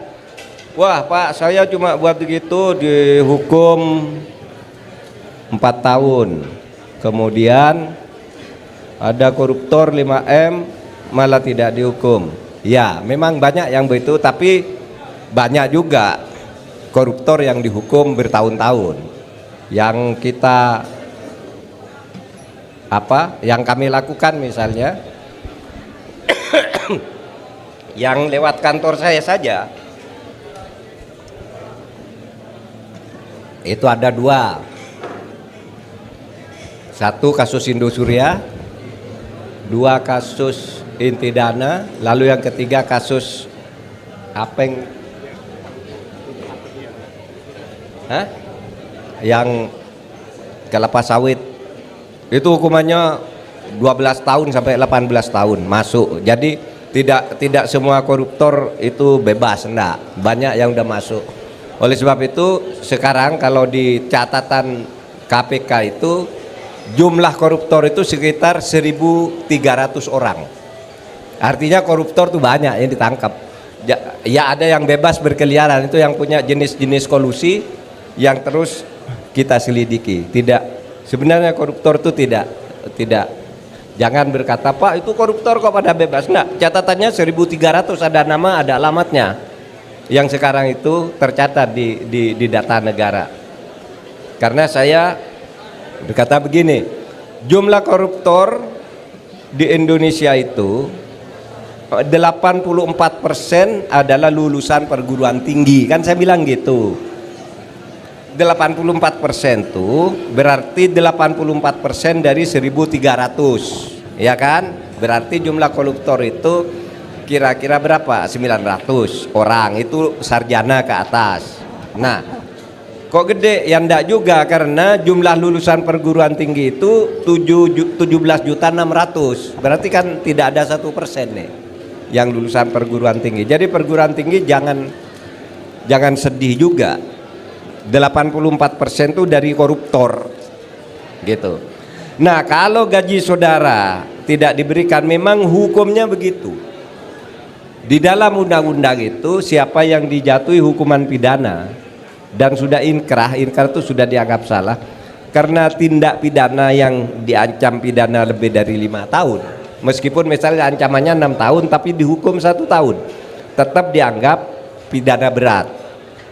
wah Pak, saya cuma buat begitu dihukum 4 tahun. Kemudian ada koruptor 5M malah tidak dihukum. Ya, memang banyak yang begitu, tapi banyak juga koruptor yang dihukum bertahun-tahun. Yang kami lakukan misalnya yang lewat kantor saya saja itu ada 2. 1 kasus Indosuria, 2 kasus inti dana, lalu yang ketiga kasus yang kelapa sawit. Itu hukumannya 12 tahun sampai 18 tahun masuk. Jadi tidak semua koruptor itu bebas, enggak. Banyak yang udah masuk. Oleh sebab itu sekarang kalau di catatan KPK itu jumlah koruptor itu sekitar 1.300 orang. Artinya koruptor tuh banyak yang ditangkap. Ya ada yang bebas berkeliaran, itu yang punya jenis-jenis kolusi yang terus kita selidiki. Sebenarnya koruptor itu tidak. Jangan berkata, Pak itu koruptor kok pada bebas. Enggak, catatannya 1.300, ada nama, ada alamatnya. Yang sekarang itu tercatat di data negara. Karena saya berkata begini, jumlah koruptor di Indonesia itu 84% adalah lulusan perguruan tinggi. Kan saya bilang gitu. 84% tuh berarti 84% dari 1.300, ya kan? Berarti jumlah koruptor itu kira-kira berapa? 900 orang, itu sarjana ke atas. Nah, kok gede? Ya enggak juga, karena jumlah lulusan perguruan tinggi itu 17.600.000. Berarti kan tidak ada 1% nih yang lulusan perguruan tinggi. Jadi perguruan tinggi jangan sedih juga. 84% itu dari koruptor gitu. Nah, kalau gaji saudara tidak diberikan, memang hukumnya begitu. Di dalam undang-undang itu siapa yang dijatuhi hukuman pidana dan sudah inkrah itu sudah dianggap salah karena tindak pidana yang diancam pidana lebih dari 5 tahun. Meskipun misalnya ancamannya 6 tahun tapi dihukum 1 tahun, tetap dianggap pidana berat.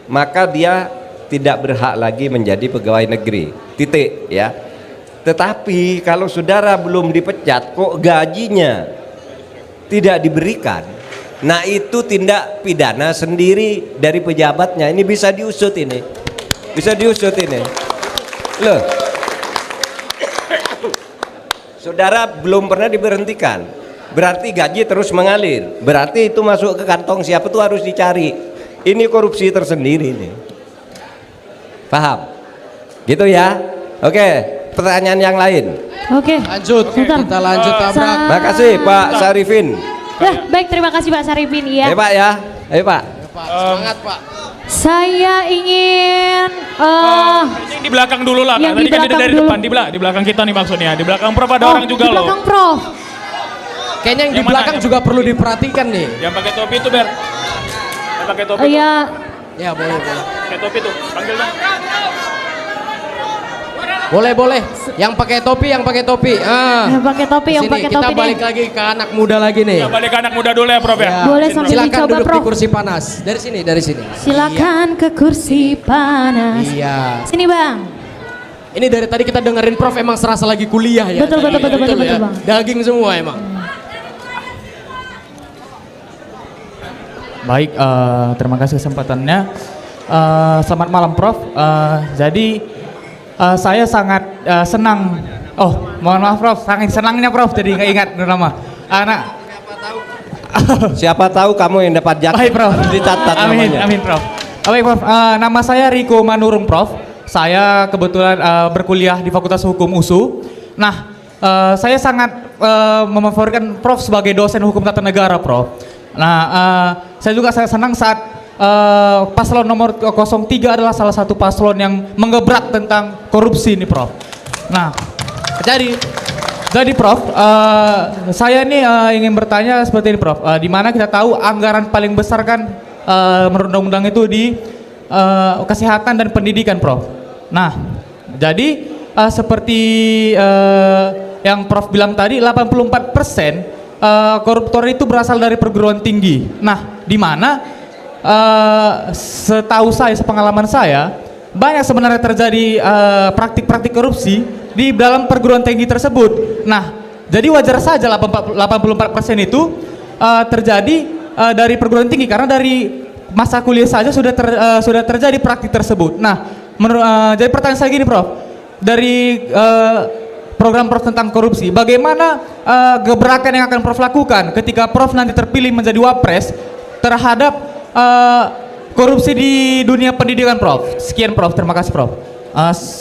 Maka dia tidak berhak lagi menjadi pegawai negeri. Titik ya. Tetapi kalau saudara belum dipecat kok gajinya tidak diberikan, nah itu tindak pidana sendiri dari pejabatnya. Ini bisa diusut ini. Bisa diusut ini. Loh. Saudara belum pernah diberhentikan. Berarti gaji terus mengalir. Berarti itu masuk ke kantong siapa tuh harus dicari. Ini korupsi tersendiri nih. Paham? Gitu ya. Oke, pertanyaan yang lain. Oke. Lanjut, Bentar. kita lanjut tabrak. Makasih Pak Sarifin. Baik, terima kasih Pak Sarifin ya. Pak ya. Ayo Pak. Pak, semangat Pak. Saya ingin Yang di belakang dulu lah, Yang Kak. di Tadi kan belakang dari dulu. depan, di belakang kita nih maksudnya. Di belakang Prof ada orang juga di loh. belakang Prof. Kayaknya yang di Yang mana? belakang juga perlu diperhatikan nih. Yang pakai topi itu, Ber. Yang pakai topi. Ya, Ya boleh. Pakai topi tuh, panggil dong. Boleh. Yang pakai topi. yang pakai topi, yang Sini, pakai kita topi balik deh. lagi ke anak muda lagi nih. Ya, balik ke anak muda dulu ya, Prof ya. Boleh sambil Silakan dicoba, duduk Prof. di kursi panas. Dari sini. Silakan ke kursi panas. Iya. Sini Bang. Ini dari tadi kita dengerin Prof emang serasa lagi kuliah ya. Betul, Tadi, betul, ya. Bang. Daging semua emang. Baik, terima kasih kesempatannya. Selamat malam Prof. Jadi saya sangat senang. Oh, mohon maaf Prof, sangat senangnya Prof. Jadi nggak ingat nama. Anak. Siapa tahu kamu yang dapat jatah. Baik Prof. Dicatat Amin, namanya. amin Prof. Baik Prof. Nama saya Riko Manurung Prof. Saya kebetulan berkuliah di Fakultas Hukum USU. Nah, saya sangat memfavoritkan Prof sebagai dosen hukum tata negara Prof. Nah, saya juga senang saat paslon nomor 03 adalah salah satu paslon yang menggebrak tentang korupsi ini Prof. Nah, jadi Prof, saya ini ingin bertanya seperti ini Prof. Di mana kita tahu anggaran paling besar kan menurut undang-undang itu di kesehatan dan pendidikan Prof. Nah, jadi seperti yang Prof bilang tadi 84% koruptor itu berasal dari perguruan tinggi. Nah, di mana setahu saya, sepengalaman saya, banyak sebenarnya terjadi praktik-praktik korupsi di dalam perguruan tinggi tersebut. Nah, jadi wajar saja 84% itu terjadi dari perguruan tinggi karena dari masa kuliah saja sudah terjadi praktik tersebut. Nah, jadi pertanyaan saya gini, Prof. Dari program Prof tentang korupsi, bagaimana gebrakan yang akan Prof lakukan ketika Prof nanti terpilih menjadi wapres terhadap korupsi di dunia pendidikan Prof? Sekian Prof, terima kasih Prof.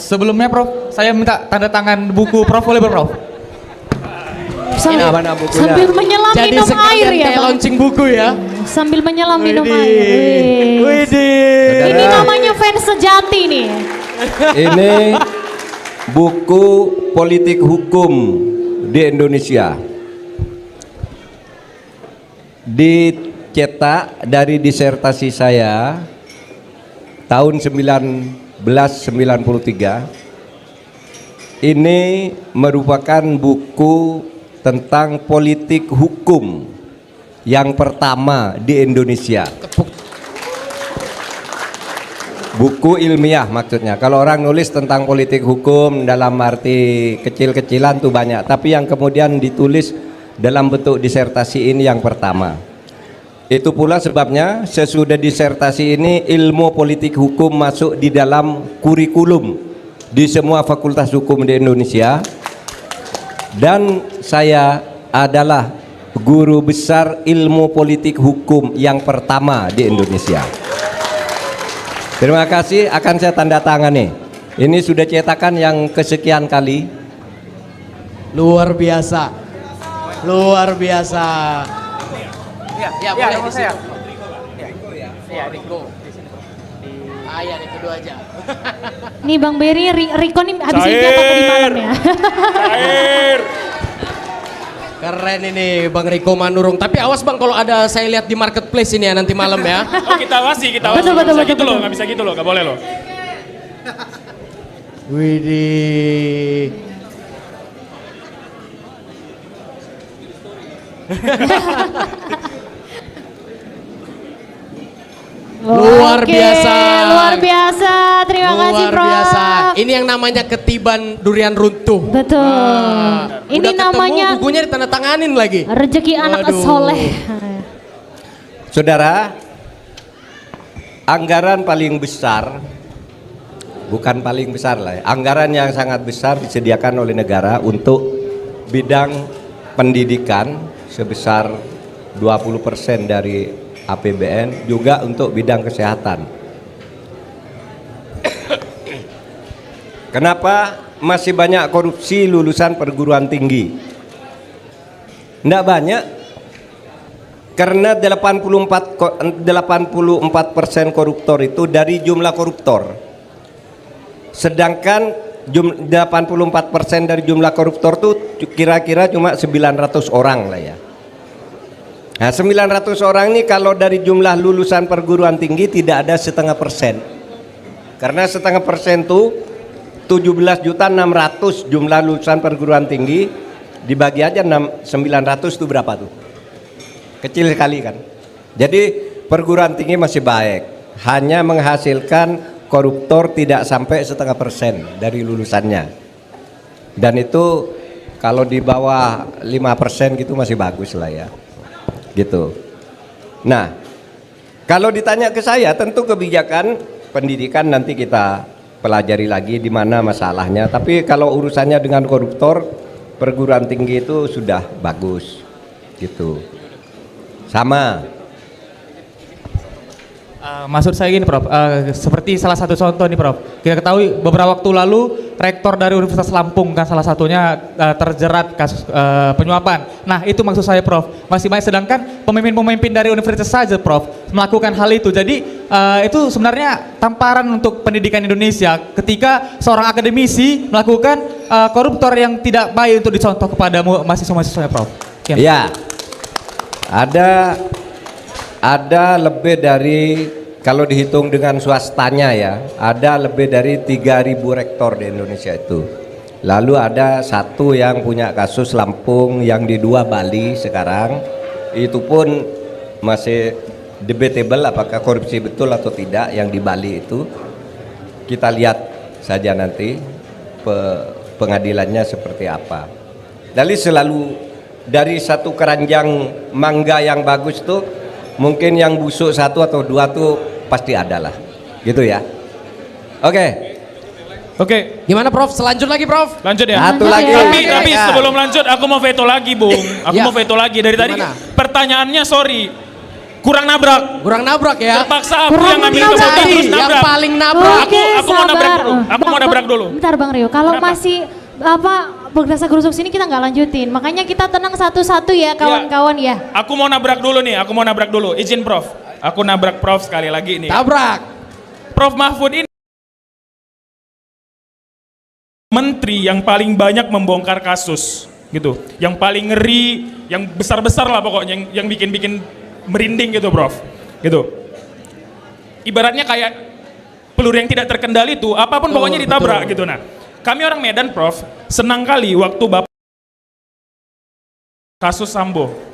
Sebelumnya Prof, saya minta tanda tangan buku Prof, boleh Prof? Sambil menyelam Jadi minum sekalian air ya kayak Bang. launching buku ya. Sambil menyelam minum air. Wih. Ini namanya fans sejati nih. Ini buku politik hukum di Indonesia. Dicetak dari disertasi saya tahun 1993. Ini merupakan buku tentang politik hukum yang pertama di Indonesia. Buku ilmiah maksudnya. Kalau orang nulis tentang politik hukum dalam arti kecil-kecilan tuh banyak, tapi yang kemudian ditulis dalam bentuk disertasi ini yang pertama. Itu pula sebabnya sesudah disertasi ini ilmu politik hukum masuk di dalam kurikulum di semua fakultas hukum di Indonesia. Dan saya adalah guru besar ilmu politik hukum yang pertama di Indonesia. Terima kasih, akan saya tanda tangani. Ini sudah cetakan yang kesekian kali. Luar biasa. Luar biasa. Ya, boleh di situ. Iya, Riko. Iya, itu dua aja. Nih Bang Berry, Riko nih habis ini apa tadi malam ya? Cair. Keren ini Bang Riko Manurung. Tapi awas Bang kalau ada saya lihat di marketplace ini ya nanti malam ya. Oh kita awasi, kita awasi. Betul, betul, Nggak bisa betul, gitu loh, betul. nggak bisa gitu loh, nggak boleh loh. Widih. Luar Oke, biasa. luar biasa. Terima kasih Luar Prof. biasa. Ini yang namanya ketiban durian runtuh. Betul. Ini Udah ketemu, namanya bukunya ditandatanganin lagi. rezeki anak Waduh. soleh. Saudara, anggaran paling besar, bukan paling besar lah ya, anggaran yang sangat besar disediakan oleh negara untuk bidang pendidikan sebesar 20% dari APBN, juga untuk bidang kesehatan. Kenapa masih banyak korupsi lulusan perguruan tinggi? Tidak banyak, karena 84% koruptor itu dari jumlah koruptor. Sedangkan 84% dari jumlah koruptor itu kira-kira cuma 900 orang lah ya. Nah 900 orang ini kalau dari jumlah lulusan perguruan tinggi tidak ada 0,5%. Karena 0,5% itu 17.600.000 jumlah lulusan perguruan tinggi, dibagi aja 900 itu berapa tuh? Kecil sekali kan. Jadi perguruan tinggi masih baik, hanya menghasilkan koruptor tidak sampai 0,5% dari lulusannya. Dan itu kalau di bawah 5% gitu masih bagus lah ya. Gitu. Nah, kalau ditanya ke saya, tentu kebijakan pendidikan nanti kita pelajari lagi di mana masalahnya. Tapi kalau urusannya dengan koruptor, perguruan tinggi itu sudah bagus, gitu. Sama. Maksud saya gini Prof, seperti salah satu contoh nih Prof, kita ketahui beberapa waktu lalu rektor dari Universitas Lampung kan salah satunya terjerat kasus penyuapan. Nah itu maksud saya Prof, masih banyak, sedangkan pemimpin-pemimpin dari universitas saja Prof melakukan hal itu. Jadi itu sebenarnya tamparan untuk pendidikan Indonesia ketika seorang akademisi melakukan koruptor yang tidak baik untuk dicontoh kepada mahasiswa-mahasiswanya Prof. Ya, ada lebih dari, kalau dihitung dengan swastanya ya, ada lebih dari 3.000 rektor di Indonesia itu. Lalu ada satu yang punya kasus Lampung, yang di 2 Bali sekarang. Itu pun masih debatable apakah korupsi betul atau tidak yang di Bali itu. Kita lihat saja nanti pengadilannya seperti apa. Jadi selalu dari satu keranjang mangga yang bagus tuh, mungkin yang busuk 1 atau 2 tuh pasti ada lah, gitu ya. Oke. Gimana Prof? Selanjut lagi Prof? Lanjut ya. Satu lagi. Tapi sebelum lanjut, aku mau veto lagi, Bung. Aku mau veto lagi dari tadi. Gimana? Pertanyaannya sorry, kurang nabrak. Kurang nabrak ya. Terpaksa aku Kurang yang ngambil nabrak. keputusan terus Yang nabrak. paling nabrak. Aku mau nabrak dulu. Aku mau nabrak dulu. Bentar Bang Rio, kalau Kenapa? masih bergerasa gerusuk sini kita nggak lanjutin. Makanya kita tenang satu-satu ya kawan-kawan ya. Aku mau nabrak dulu nih, aku mau nabrak dulu. Izin Prof. Aku nabrak Prof sekali lagi nih. Tabrak. Prof Mahfud ini menteri yang paling banyak membongkar kasus gitu. Yang paling ngeri, yang besar-besar lah pokoknya, yang bikin-bikin merinding gitu Prof. Gitu. Ibaratnya kayak peluru yang tidak terkendali itu, apapun pokoknya ditabrak gitu. Nah, kami orang Medan Prof, senang kali waktu Bapak kasus Sambo.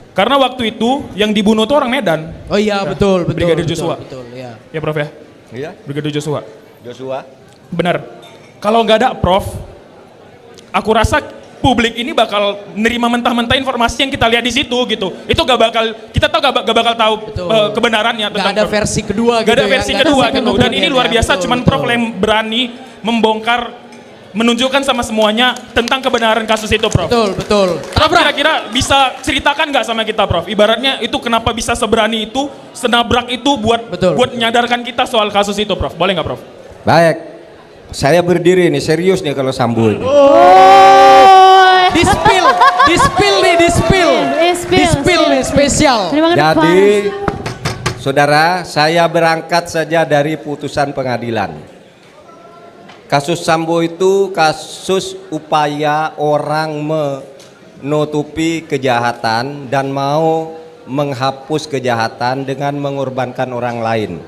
Karena waktu itu yang dibunuh tuh orang Medan. Oh iya betul. Brigadir Joshua. Betul, ya. Ya Prof ya? Iya, Brigadir Joshua. Joshua. Benar. Kalau nggak ada Prof, aku rasa publik ini bakal nerima mentah-mentah informasi yang kita lihat di situ gitu. Itu gak bakal, kita tahu gak bakal tahu kebenarannya. Gak ada versi kedua Gak gitu ada ya. versi Nggak kedua ada gitu. Dan ini luar biasa, Betul, cuman betul. Prof yang berani membongkar menunjukkan sama semuanya tentang kebenaran kasus itu, Prof. Betul, betul. Prof, kira-kira bisa ceritakan nggak sama kita, Prof? Ibaratnya itu kenapa bisa seberani itu, senabrak itu buat menyadarkan kita soal kasus itu, Prof. Boleh nggak, Prof? Baik, saya berdiri nih, serius nih kalau Sambo ini. Dispil nih spesial. Jadi, saudara, saya berangkat saja dari putusan pengadilan. Kasus Sambo itu kasus upaya orang menutupi kejahatan dan mau menghapus kejahatan dengan mengorbankan orang lain.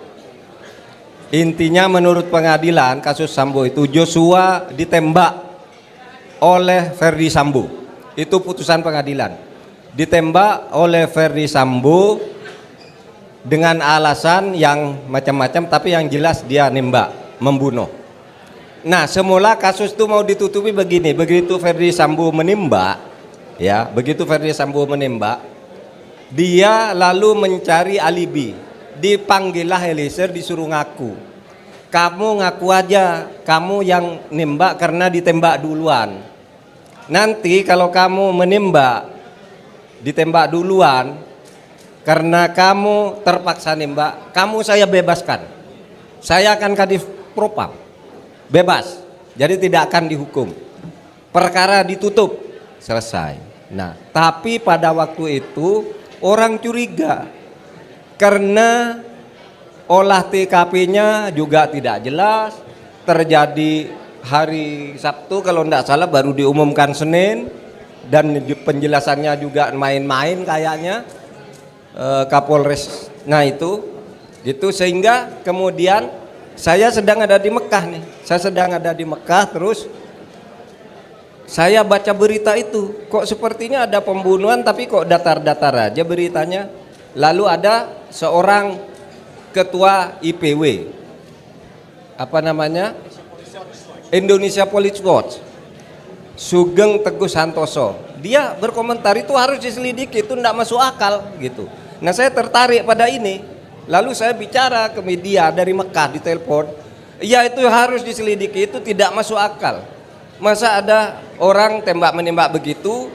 Intinya menurut pengadilan kasus Sambo itu Joshua ditembak oleh Ferdi Sambo. Itu putusan pengadilan. Ditembak oleh Ferdi Sambo dengan alasan yang macam-macam, tapi yang jelas dia nembak, membunuh. Nah, semula kasus itu mau ditutupi begini, begitu Ferdi Sambo menembak, ya, begitu Ferdi Sambo menembak, dia lalu mencari alibi. Dipanggillah Eliezer, disuruh ngaku. Kamu ngaku aja, kamu yang nembak karena ditembak duluan. Nanti kalau kamu menembak, ditembak duluan, karena kamu terpaksa nembak, kamu saya bebaskan. Saya akan kadif propam. Bebas, jadi tidak akan dihukum. Perkara ditutup, selesai. Nah, tapi pada waktu itu orang curiga karena olah TKP-nya juga tidak jelas. Terjadi hari Sabtu kalau tidak salah, baru diumumkan Senin, dan penjelasannya juga main-main kayaknya Kapolres. Nah itu gitu, sehingga kemudian saya sedang ada di Mekah nih. Saya sedang ada di Mekah, terus saya baca berita itu. Kok sepertinya ada pembunuhan tapi kok datar-datar aja beritanya. Lalu ada seorang ketua IPW. Apa namanya? Indonesia Police Watch. Sugeng Teguh Santoso. Dia berkomentar itu harus diselidiki, itu tidak masuk akal gitu. Nah, saya tertarik pada ini. Lalu saya bicara ke media dari Mekah, ditelepon, ya itu harus diselidiki, itu tidak masuk akal. Masa ada orang tembak menembak begitu,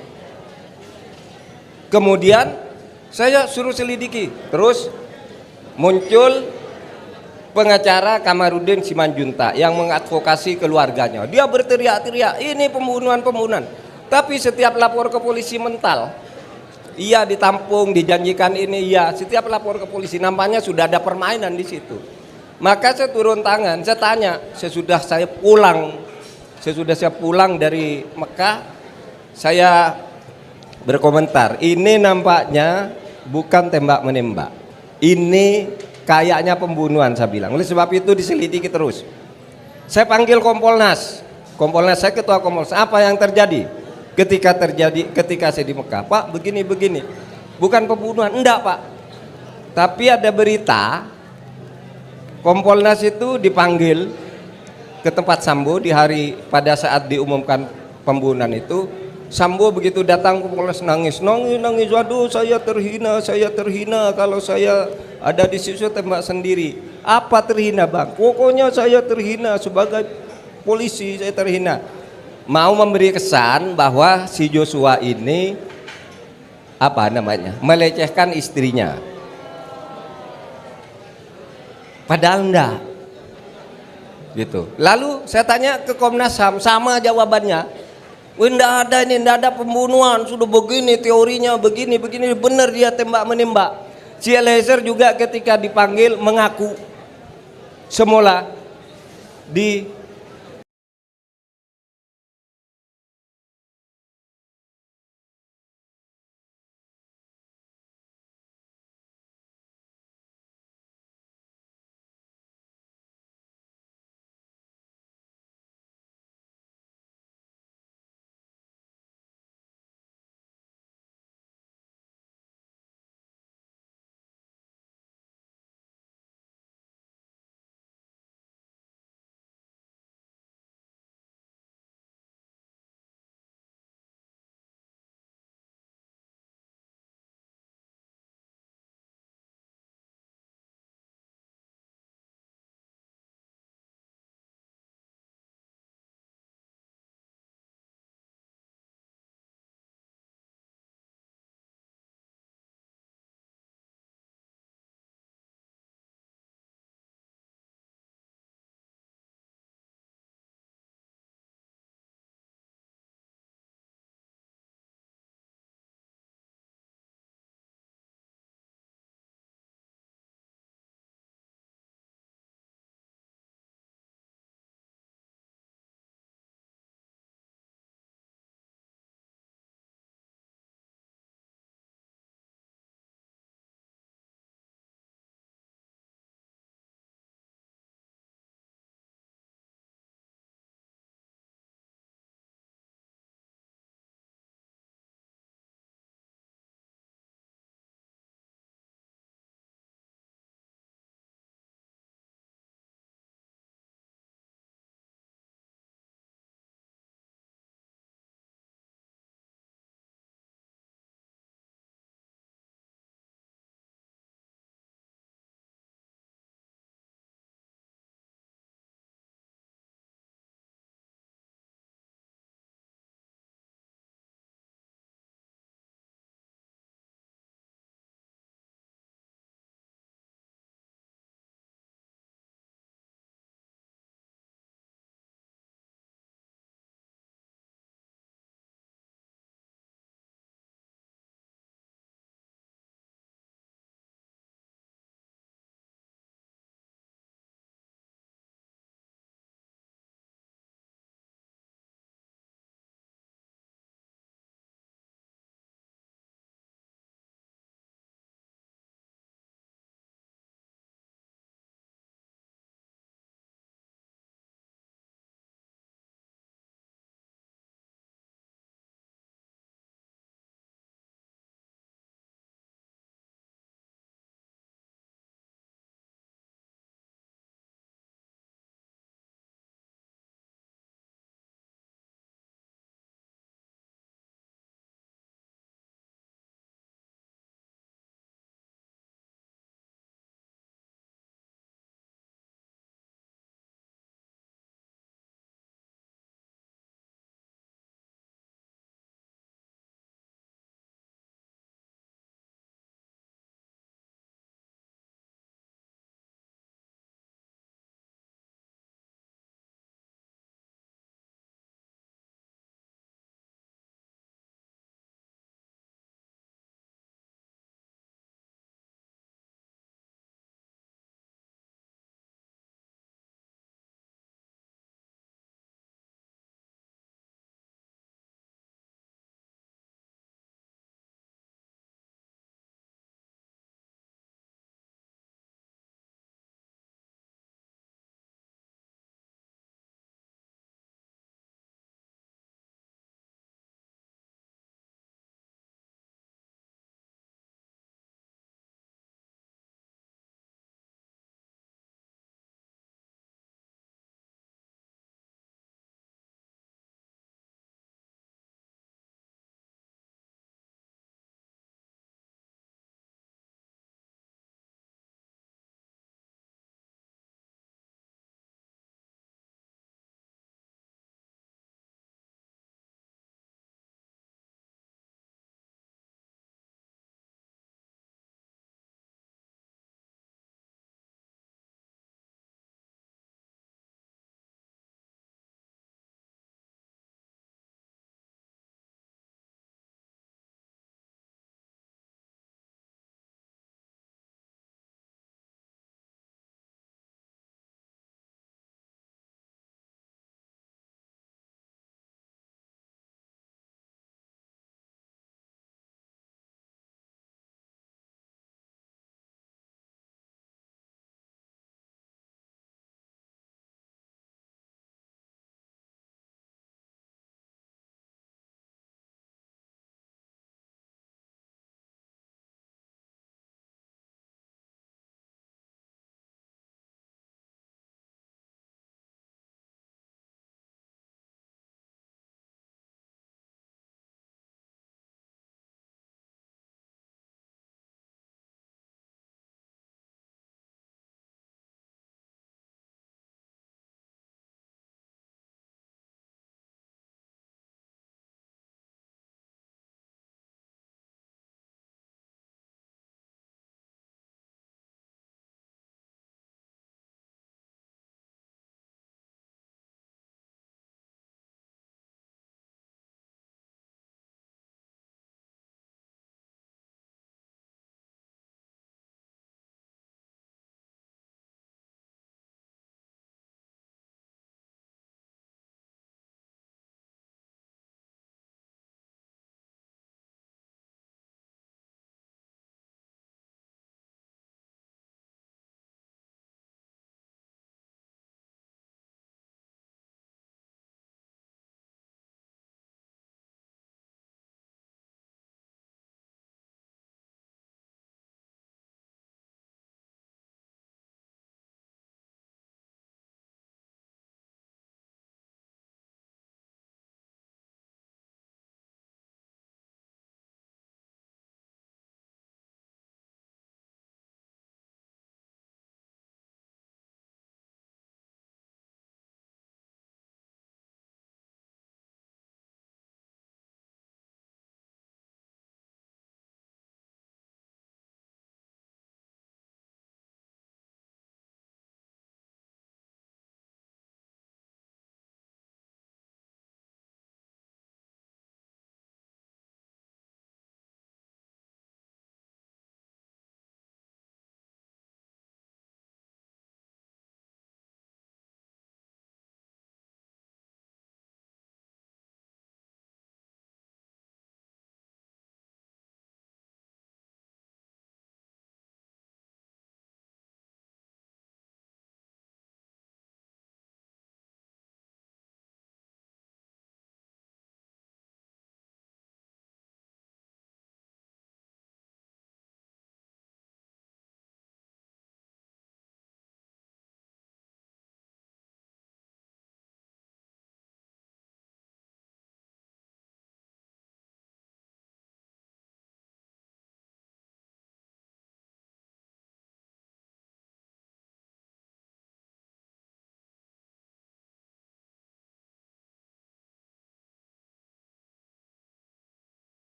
kemudian saya suruh selidiki. Terus muncul pengacara Kamarudin Simanjuntak yang mengadvokasi keluarganya. Dia berteriak-teriak, ini pembunuhan. Tapi setiap lapor ke polisi mental. Iya, ditampung, dijanjikan ini, iya. Setiap lapor ke polisi, nampaknya sudah ada permainan di situ. Maka saya turun tangan, saya tanya, sesudah saya pulang dari Mekah, saya berkomentar, ini nampaknya bukan tembak menembak, ini kayaknya pembunuhan, saya bilang. Oleh sebab itu diselidiki terus. Saya panggil Kompolnas saya ketua Kompolnas, apa yang terjadi? Ketika saya di Mekah, Pak, begini, bukan pembunuhan, enggak Pak. Tapi ada berita, Kompolnas itu dipanggil ke tempat Sambo di hari pada saat diumumkan pembunuhan itu. Sambo begitu datang ke Kompolnas nangis, waduh saya terhina kalau saya ada di situ tembak sendiri. Apa terhina Bang? Pokoknya saya terhina sebagai polisi, saya terhina. Mau memberi kesan bahwa si Joshua ini melecehkan istrinya. Padahal enggak. Gitu. Lalu saya tanya ke Komnas HAM, sama jawabannya. Enggak ada pembunuhan, sudah begini teorinya, begini, benar dia tembak menembak. Si Eliezer juga ketika dipanggil mengaku semula di